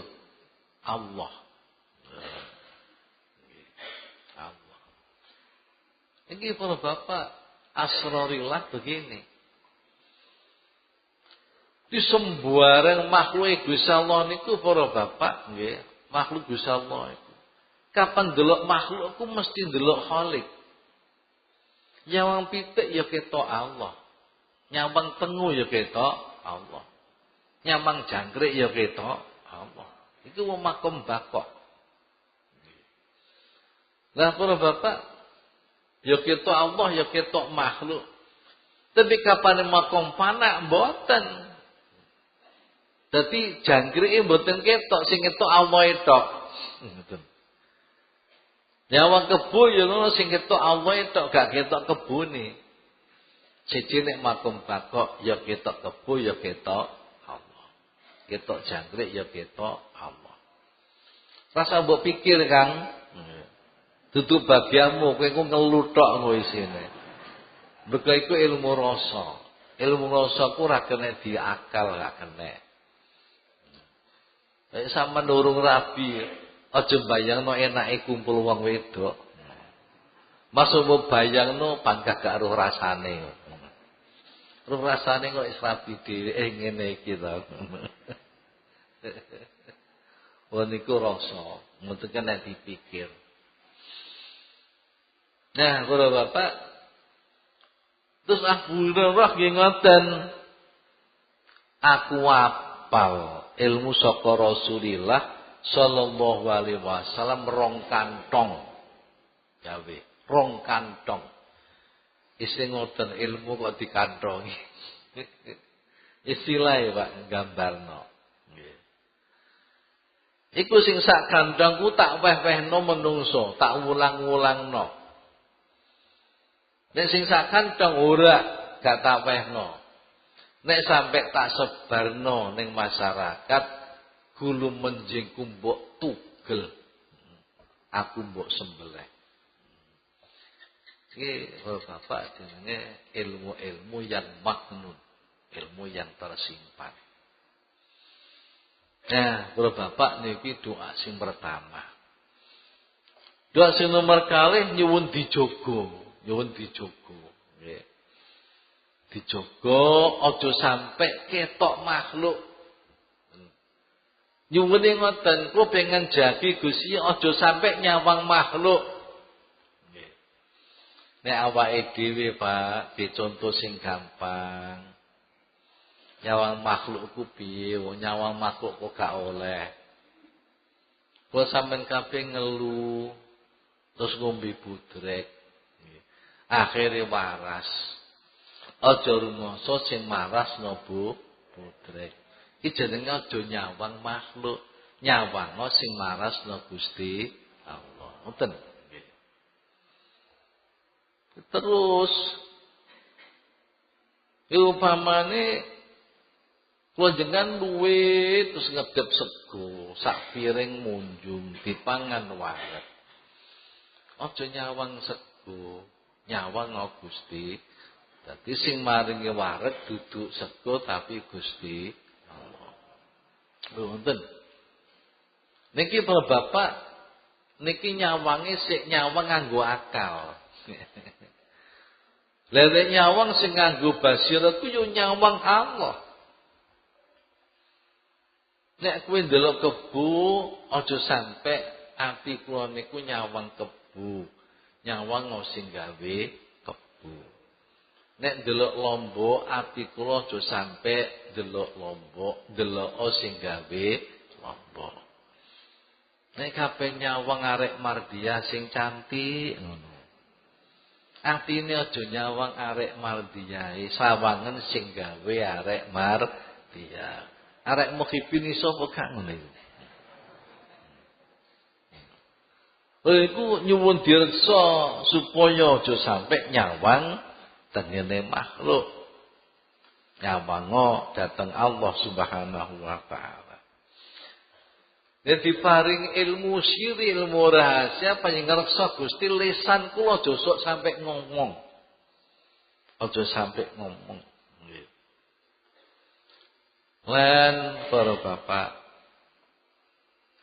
Allah. Allah. Ini para bapak asrorillah begini. Di sembarang makhluk Gusti Allah niku para bapak nggih, makhluk Gusti Allah iku. Kapan delok makhluk ku mesti delok Khalik. Nyawang pitik ya ketok Allah. Nyawang tengu ya ketok Allah. Nyawang jangkrik ya ketok Allah. Iku makom bakok. Lah para bapak ya ketok Allah ya ketok makhluk. Tapi kapan makom panak mboten. Dadi jangkrike mboten ketok, sing ketok Allah tok. Ngoten. Nyawang kebo ya ngono sing ketok Allah tok, gak ketok kebune. Siji nek makom bakok ya ketok kebo ya ketok Allah. Ketok jangkrik ya ketok Allah. Rasa mbok pikir Kang. Dudu bagianmu kowe ku ngeluthok ngono isine. Mergo iku ilmu rasa. Ilmu rasa ku ora kena diakal, gak kena. Nek sampean urung rabi, aja bayangno enake kumpul wong wedok. Masuk mbok bayangno pangkah gak roh rasane. Roh rasane kok wis rabi dhewe ngene iki to. Wong niku rasa, mboten kena dipikir. Nah, para bapak, terus Abu Hurairah nggih ngoten. Aku apal ilmu saka Rasulillah sallallahu alaihi wasallam rong kantong. Gawe, rong kantong. Isi ngoten ilmu kok dikantongi. Istilah Pak gambarno. Nggih. Iku sing sak kantongku tak weh-wehno menungso, tak ulang-ulangno. Nek sing sak kantong ora gak tak wehno. Nek sampai tak sebarno ning masyarakat gulu menjingku mbok tugel. Aku mbok sembelih. Iki Bapak jenenge ilmu-ilmu yang maknun, ilmu yang tersimpan. Nah, para bapak niki doa sing pertama. Doa sing nomor kalih nyuwun dijogo, nyuwun dijogo, nggih. Dijogo aja sampai ketok makhluk. Nyuwune ngoten, kula pengen jagi Gusti aja sampai nyawang makhluk. Nggih. Nek awake dhewe Pak, dicontoh sing gampang. Nyawang makhluk ku piye? Nyawang makhluk kok gak oleh. Kok sampean kabeh ngelu terus ngombe budrek. Akhire waras. Aja rumangsa sing marasno budrek. Iki jenenge aja nyawang makhluk, nyawang sing marasno Gusti Allah. Ngoten nggih. Terus upamane kula jenengan luwe terus ngedep sego, sak piring munjung dipangan walet. Aja nyawang sego, nyawang Gusti. Dadi sing maringi waret duduk sego tapi Gusti Allah. Lho ngoten. Niki para bapak niki nyawange sik nyawang nganggo akal. Lha nyawang sing nganggo basira ku yo nyawang Allah. Nek kowe ndelok kebu, aja sampe ati kula niku nyawang kebu, nyawang sing gawe kebu. Nek ndelok lombok, ati kula aja sampe ndelok lombok, ndelok sing gawe lombok. Nek kabeh nyawang arek mardia sing cantik ngono. Atine aja nyawang arek mardiae, sawangen sing gawe arek mardia. Arek mukhibin iso apa gak ngono iku. Iku nyuwun direksa supaya aja sampai nyawang tengene makhluk. Nyawang dateng Allah Subhanahu wa taala. Nek diparing ilmu siri, ilmu rahasia panjenengan Gusti lisan kula aja sok sampai ngomong. Aja sampai ngomong. Lan para bapak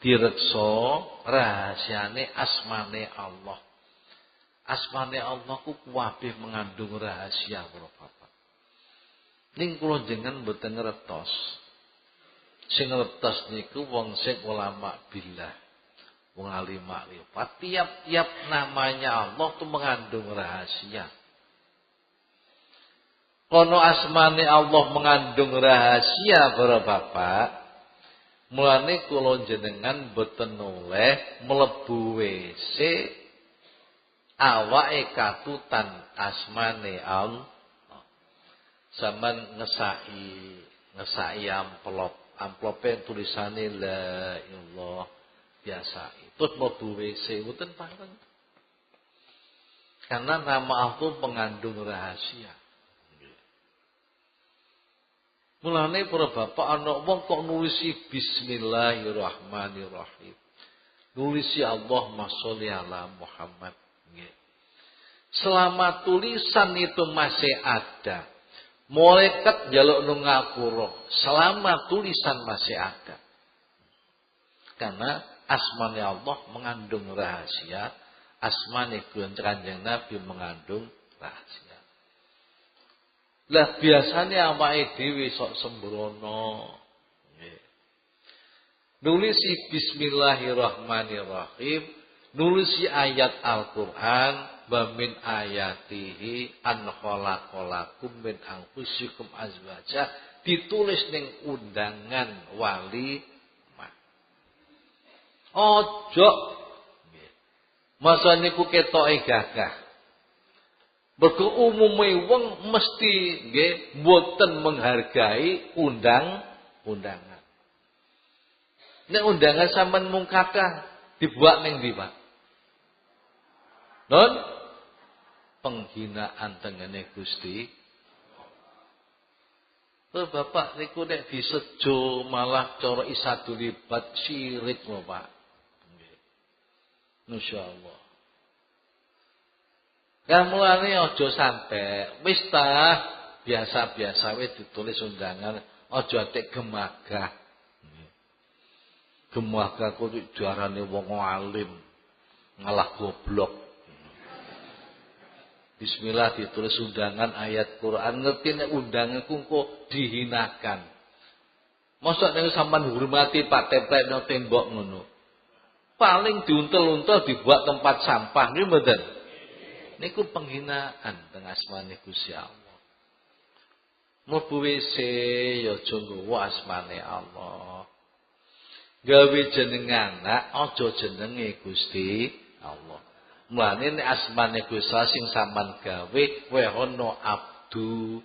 direksa rahasiane asmane Allah. Asmane Allah ku kuwabeh mengandung rahasia para bapak. Ning kula jenengan mboten ngertos. Sing ngertos niku wong sing ulama billah. Wong alim makrifat. Tiap-tiap namanya Allah itu mengandung rahasia. Kono asmane Allah mengandung rahasia para bapak. Mulane kula jenengan boten oleh mlebu WC awake katutan asmane Allah. Sampeyan ngesaki amplope tulisane la ilallah biasa. Terus mlebu WC mboten pareng. Karena nama Allah mengandung rahasia. Mulane para bapak ana wong kok nulisi bismillahirrahmanirrahim. Nulisi Allahumma sholli ala Muhammad. Selama tulisan itu masih ada, Malaikat njaluk nang ngapura selama tulisan masih ada. Karena asmane Allah mengandung rahasia, asmane Kanjeng Nabi mengandung rahasia. Lah biasanya awake dhewe sok sembrono. Nulisi bismillahirrahmanirrahim, nulisi ayat Al-Qur'an, wa min ayatihi an khalaqalakum min anfusikum azwaja, ditulis ning undangan wali mah. Ojo masa niku ketoke gagah. Mergo umume wong mesti nggih mboten menghargai undangan. Nek undangan sampean mung kathah dibuat ning ndi, Pak? Non penghinaan tengene Gusti. Bapak niku nek disejo malah cara isadul libat syirik lho, Pak. Nggih. Masyaallah. Ya mulane aja sampe wis ta biasa-biasa wis ditulis undangan, aja atik gemagah. Gemagah kuwi diarani wong alim, ngalah goblok. Bismillah ditulis undangan ayat Quran, ngerti nek undangan ku kok dihinakan. Mosok nek sampean hormati Pak templek nang tembok ngono. Paling diuntel-untel dibuat tempat sampah nggih mboten. Niku penghinaan teng asmane Gusti Allah. Mlebu WC ya aja nggawa asmane Allah. Gawe jeneng anak aja jenenge Gusti Allah. Mulane nek asmane Gusti Allah sing sampean gawe wae ana Abdu,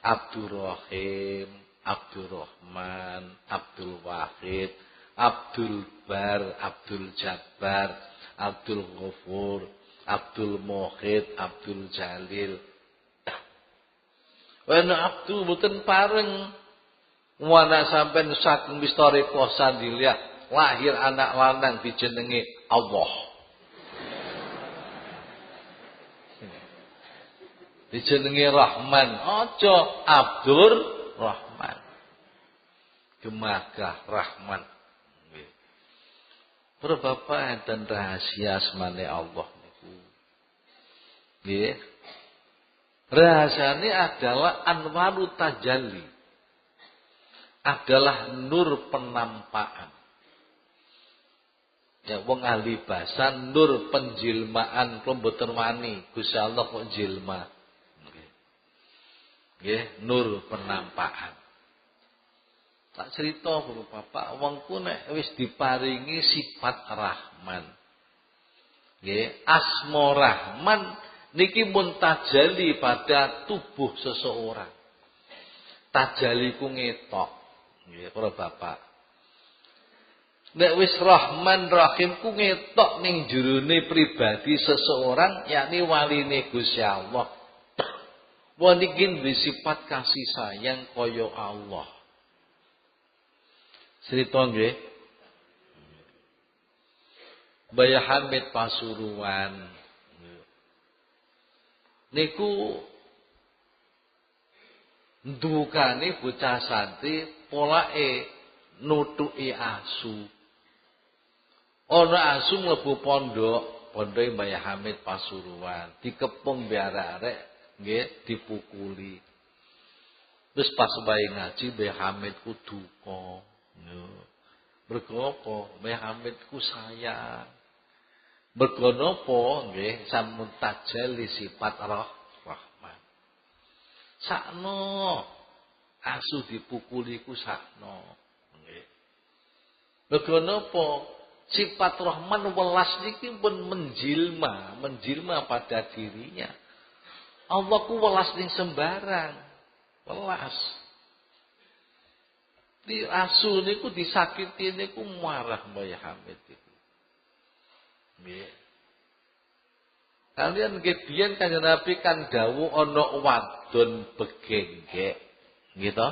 Abdurrahim, Abdurrahman, Abdul Wahid, Abdul Bar, Abdul Jabbar, Abdul Ghafur, Abdul Muhid, Abdul Jalil. Wana Abdul mboten pareng. Wana sampean saking mistore kosan dilihat lahir anak lanang dijenengi Allah. Dijenengi Rahman, aja Abdur Rahman. Gemagah Rahman. Nggih. Para bapak enten rahasia asmane Allah niku. Nggih. Rahasiane adalah anwaru tajalli. Adalah nur penampakan. Ya wong ahli bahasa nur penjilmaan mboten wani, Gusti Allah kok jilma. Nggih, nur penampakan. Tak cerita Bapak, wong ku nek wis diparingi sifat Rahman. Nggih, asma Rahman niki mun tajalli pada tubuh seseorang. Tajalli ku ngetok. Nggih, para bapak. Nek wis Rahman Rahim ku ngetok ning jerone pribadi seseorang, yakni waline Gusti Allah. Wong iki duwe sifat kasih sayang kaya Allah. Cerita nggih. Mbah Hamid Pasuruan. Niku ndukane bocah santri polake nutuki asu. Ana asu mlebu pondok, pondoke Mbah Hamid Pasuruan, dikepung mbek arek-arek nggih dipukuli. Terus pas bayi ngaji Mbah Hamid ku duka. Mergo apa? Mbah Hamid ku sayang. Mergo napa nggih sampun tajalli sifat Rahman. Sakno asu dipukuli ku sakno. Nggih. Mergo napa? Sifat Rahman welas niki pun menjilma pada dirinya. Allah ku welas ning sembarang. Welas. Di asu niku disakiti niku marah Mbah Hamid iku. Nggih. Kalian biyen Kanjeng Nabi kan dawuh ana wadon begenggek. Gitu.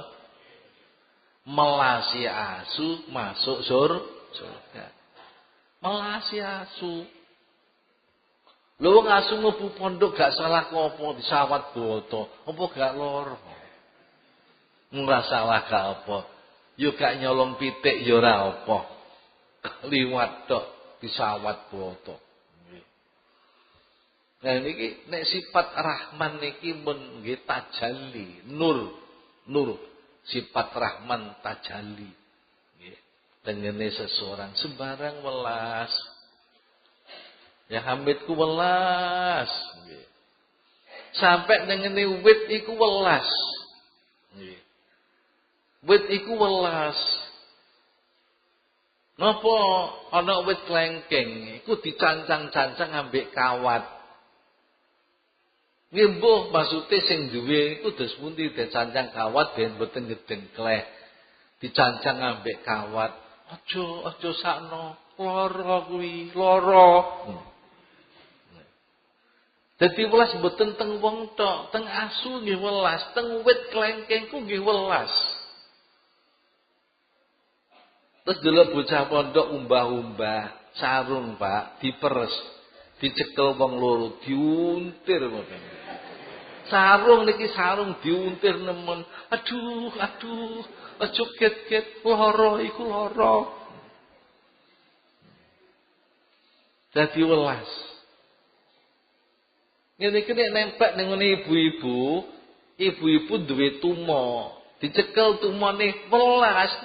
Melasi asu masuk surga. Melasi asu. Lho wong asu mlebu pondok gak salah apa disawat boto, apa gak lara. Ora salah gak apa. Yo gak nyolong pitik yo ora apa. Liwat tok disawat boto. Nah niki nek sifat Rahman niki mun nggih tajalli, nur. Sifat Rahman tajalli. Nggih. Tengene seseorang sembarang welas. Ya Hamidku welas. Nggih. Sampai tengene wit iku welas. Nggih. Wit iku welas. Napa ana wit klengkeng iku dicancang-cancang ambek kawat. Nggih mbuh maksude sing duwe iku dos pundi dicancang kawat ben mboten ngedengkleh. Dicancang ambek kawat. Aja sakno, lara kuwi, lara. Dadi welas mboten teng wong tok, teng asu nggih welas, teng wit klengkeng ku nggih welas. Terus delok bocah pondok umbah-umbah sarung, Pak, diperes, dicekel wong loro, diuntir ngoten. Sarung niki sarung diuntir nemen. Aduh, aja get-get lara iku lara. Dadi welas. Ngene iki nek nempel ning ngene ibu-ibu duwe tuma, dicekel tumane welas.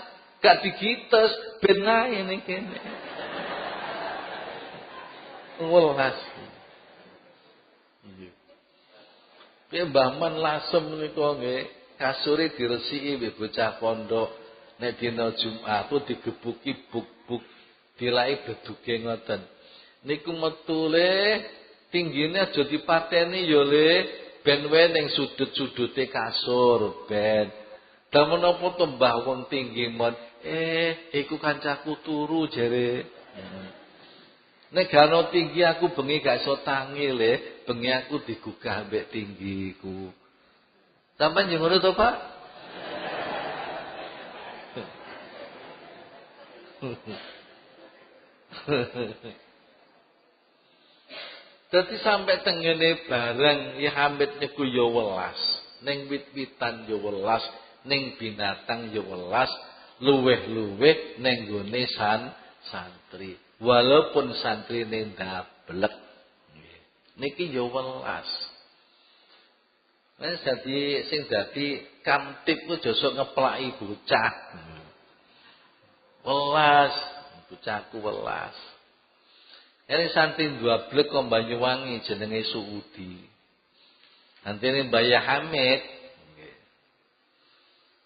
Gak digites ben ae ning kene. Welas. Nggih. Piye Mbah Man lasem menika nggih, kasure diresiki mbek bocah pondok. Nek dina Jumat ku digebuki buk-buk, dilai beduke ngoten. Niku metu le, tinggine aja dipateni ya le, ben wae ning sudut-sudute kasur ben. Dah menapa to Mbah wong tinggi mon, iku kancaku turu jare. Nek gano tinggi aku bengi gak iso tangi le, bengi aku digugah mbek tinggiku. Sampeyan yo ngono to, Pak? Dadi sampai tengene bareng ya Hamid niku ya welas, ning wit-witan ya welas, ning binatang ya welas, luweh-luweh ning gone santri. Walaupun santrine ndablek. Niki ya welas. Nek dadi sing dadi kamtip ku aja sok ngeplaki bocah. Welas, bocahku welas. Ini santri ndablek kok Banyuwangi jenenge Suudi. Antene Mbah Hamid.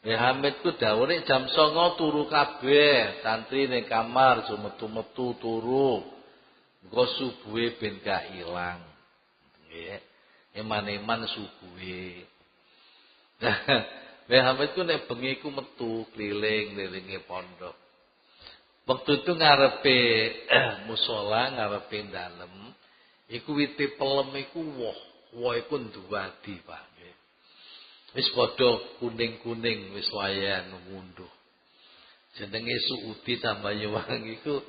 Mbah Hamid ku dawuhe jam 09.00 turu kabeh, santri ning kamar aja metu-metu turu. Engko subuhe ben gak ilang. Nggih. Eman-eman subuhe. Mbah Hamid ku nek bengi ku metu keliling-kelilinge pondok. Waktu itu ngarepe musala, ngarepe dalem, iku wite pelem iku woh iku nduwadi, Pak. Wis padha kuning-kuning wis wayahe ngunduh. Jenenge Suudi Banyuwangi iku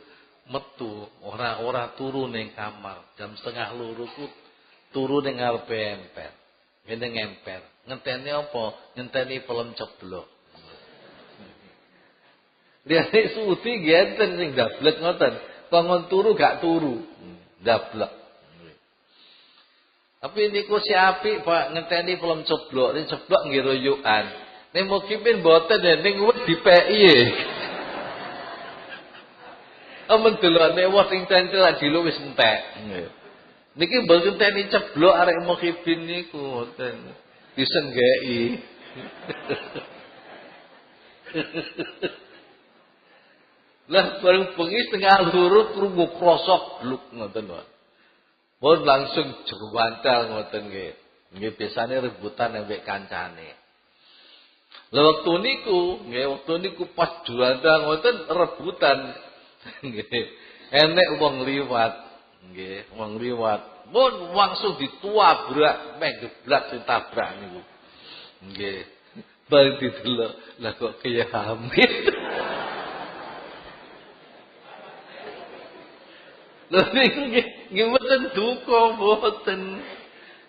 metu, ora turu ning kamar. Jam 01.30 ku turu ning ngarepe emper. Ngene ngemper. Ngenteni apa? Ngenteni pelem ceblok. Liyane Suudi ngenten sing ndablek ngoten. Kongon turu gak turu. Ndablek. Tapi niku si apik Pak ngenteni pelem ceblok, ning ceblok nggih royokan. Ning mukipin mboten ning wis dipeki. Amun delokne wong sing cencel dilu wis entek. Niki mboten ngenteni ceblok arek mukipin niku ngoten. Disenggeki. Lah bareng bengi setengah loro krungu krosok bluk ngoten wae. Mun langsung jruwantal ngoten nggih. Nggih biasane rebutan ambek kancane. Lah wektu niku pas jruwantal ngoten rebutan. Nggih. Enek wong liwat. Nggih, wong liwat. Mun langsung dituabrak, meh geblak ditabrak niku. Nggih. Bareng didelok, lah kok kaya Hamid. Lho nggih mboten duka mboten.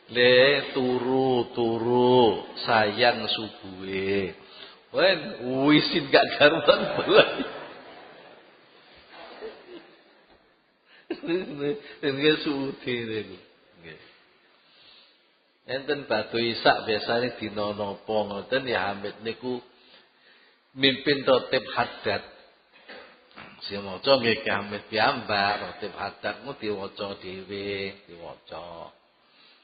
Le turu sayang subuhe. Wen wisin gak karuan belas. Nggih suudi niku. Nggih. Enten batu isak biasane dina napa ngoten ya Hamid niku mimpin rotib hadat. Sing maca nggih Ki Hamid piyambak rotib hadat mu diwaca dhewe, diwaca.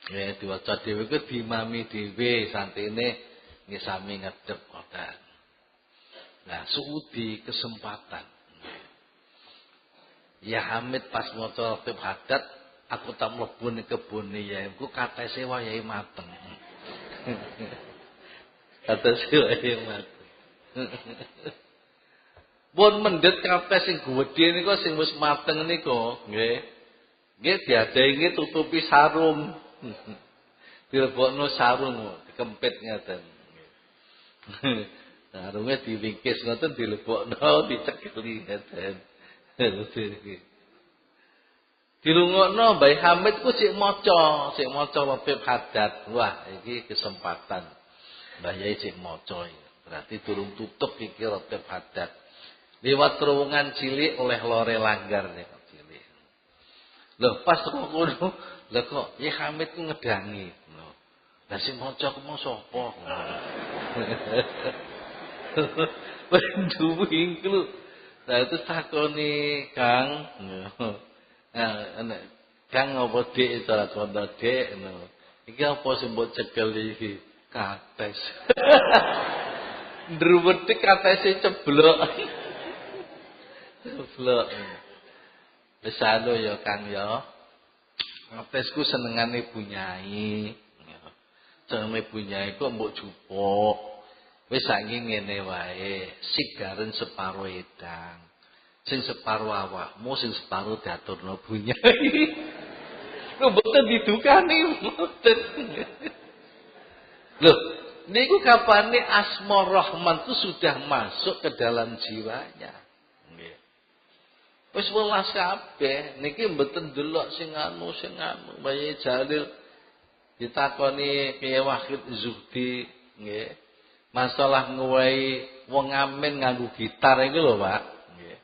Nggih diwaca dhewe ku diimami dhewe santene nggih sami ngedhep ngoten. Nah, suudi kesempatan. Ya Hamid pas maca rotib hadat aku tak mlebu ning kebune ya iku katese wayahe mateng. Katese wayahe mateng. Pun mendhet kates sing gedhe niku sing wis mateng niku, nggih. Nggih diadahi tutupi sarung. Dilebokno sarung dikempit ngaten. Sarunge diwingkis ngoten dilebokno dicekeli ngaten. Dirungokno Mbah Hamid ku sik maca rotib hadat. Wah, iki kesempatan. Mbah Yai sik maca iki. Berarti durung tutup iki rotib hadat. Liwat terowongan cilik oleh lore langgar nek cilik. Lho pas kok ngono, lho kok ya Hamid ku ngedangi. Lah sing maca ku mau sapa? Pendu ingklu. Lah itu takoni Kang. Kang apa dik cara kono dik ngono. Iki apa sing mbok cekel iki? Kates. Ndruwet katese ceblok. Ceblok. Wis anu ya Kang ya. Katesku senengane bunyai. Senengane bunyai kok mbok jupuk. Wis saiki ngene wae, sigaren separo edang. Sing separo awakmu, sing separo diaturno bunyai. Lho mboten didukani mboten. Loh, niku kapane Asma Rahman itu sudah masuk ke dalam jiwanya. Nggih. Wis welas kabeh, niki mboten delok sing anu. Bayi Jalil ditakoni Kiai Wahid Zuhdi, nggih. Masalah nguwai wong amin nganggo gitar iki lho, Pak. Nggih.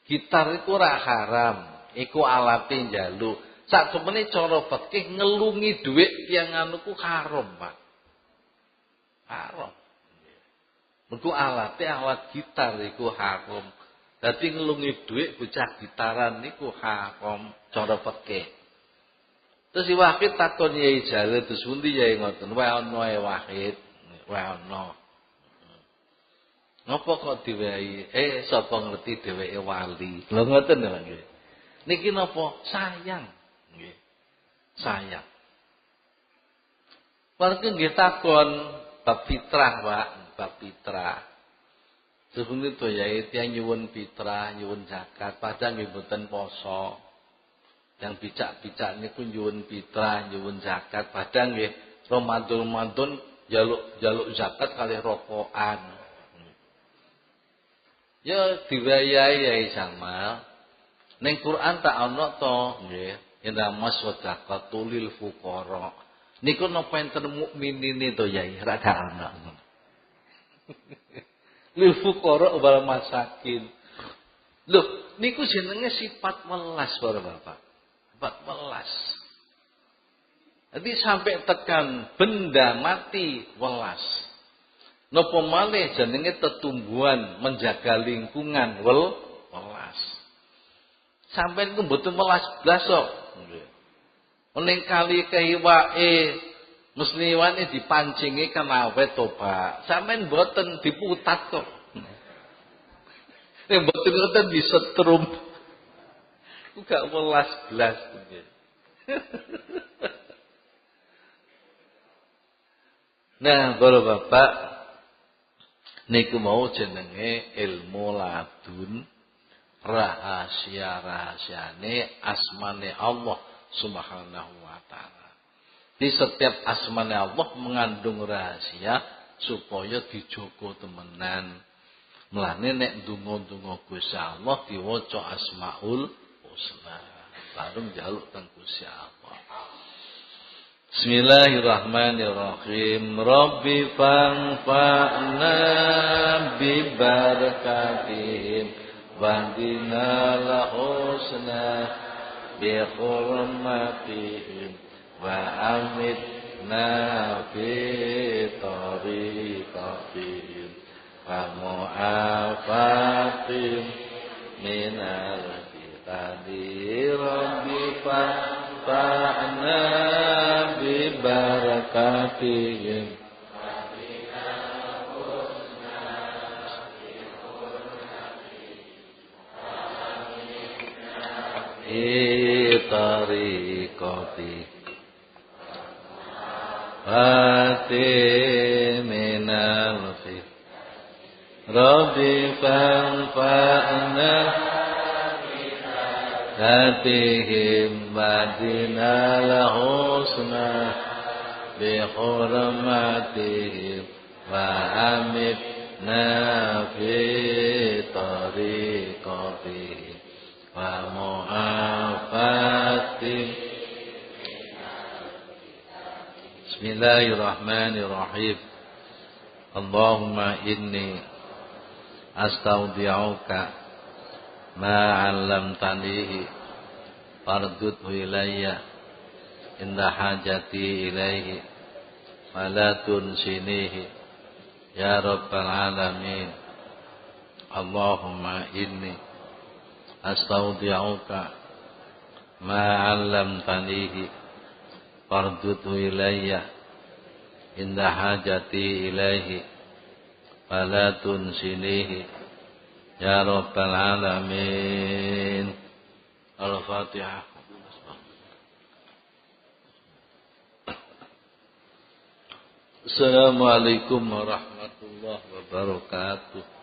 Gitar iku ora haram, iku alate njaluk. Sak temene cara fikih ngelungi dhuwit tiyang anu ku haram, Pak. Haram. Mergo alate alat gitar iku haram. Dadi ngelungi dhuwit bocah gitaran niku haram cara fikih. Terus si Wahid takon Yai Jalil terus pundi Yai ngoten, wae ana Wahid, wae ana. Napa kok diwehi? Sapa ngerti dheweke wali. Lho ngoten lho nggih. Niki napa? Sayang. Nggih. Sayang. Warga nggih takon bab fitrah, Pak, bab fitrah. Sebelum itu ya tiyang nyuwun fitrah, nyuwun zakat, padahal nggih mboten poso. Yang bijak-bijak niku nyuwun fitrah, nyuwun zakat, padahal nggih Ramadan jaluk zakat kalih rokokan. Ya diwayahi Yai Jamal. Ning Quran tak ana to nggih, innamas shadaqatul lil fuqara. Niku napa enten mukminine to Yai, ra ana. Lil fuqara wal masakin. Lho, niku jenenge sifat welas para Bapak. Sifat welas. Jadi sampai tekan benda mati welas. Napa malih jenenge tetumbuhan menjaga lingkungan welas. Sampeyan ku mboten welas blas kok. Nggih. Ning kali keiwake musliwane dipancingi kenawet to, Pak. Sampeyan mboten diputat kok. Nek mboten ngoten disetrum. Ku gak welas blas nggih. Nah, para Bapak niku mau jenenge ilmu ladun rahasia-rahasiane asmane Allah Subhanahu wa taala. Di setiap asmane Allah mengandung rahasia supaya dijogo temenan. Mulane nek ndonga-ndonga Gusti Allah diwaca Asmaul Husna. baru njaluk teng Gusti Allah. Bismillahirrahmanirrahim. Rabbi fanfa'na bi barakatihim wahdina lahusna bi hurmatihim wa amitna fi tariqatihim wa mu'afatihim minal fitani. Rabbi fanfa'na bi barakatihim tariqati minal fit. Rabbi fanfa'na hatihim badina lahusna bi hurmatihim wa amitna fi tariqatihim wa mu'afatihim. Bismillahirrahmanirrahim. Allahumma inni astaudi'uka ma 'allamtanihi fardudhu ilayya inda hajati ilaihi wa la tunsinihi ya rabbal alamin. Allahumma inni astaudi'uka ma 'allamtanihi fardudhu ilayya inda hajati ilaihi wa la tunsinihi ya rabbal alamin. Al-Fatihah. Assalamualaikum warahmatullahi wabarakatuh.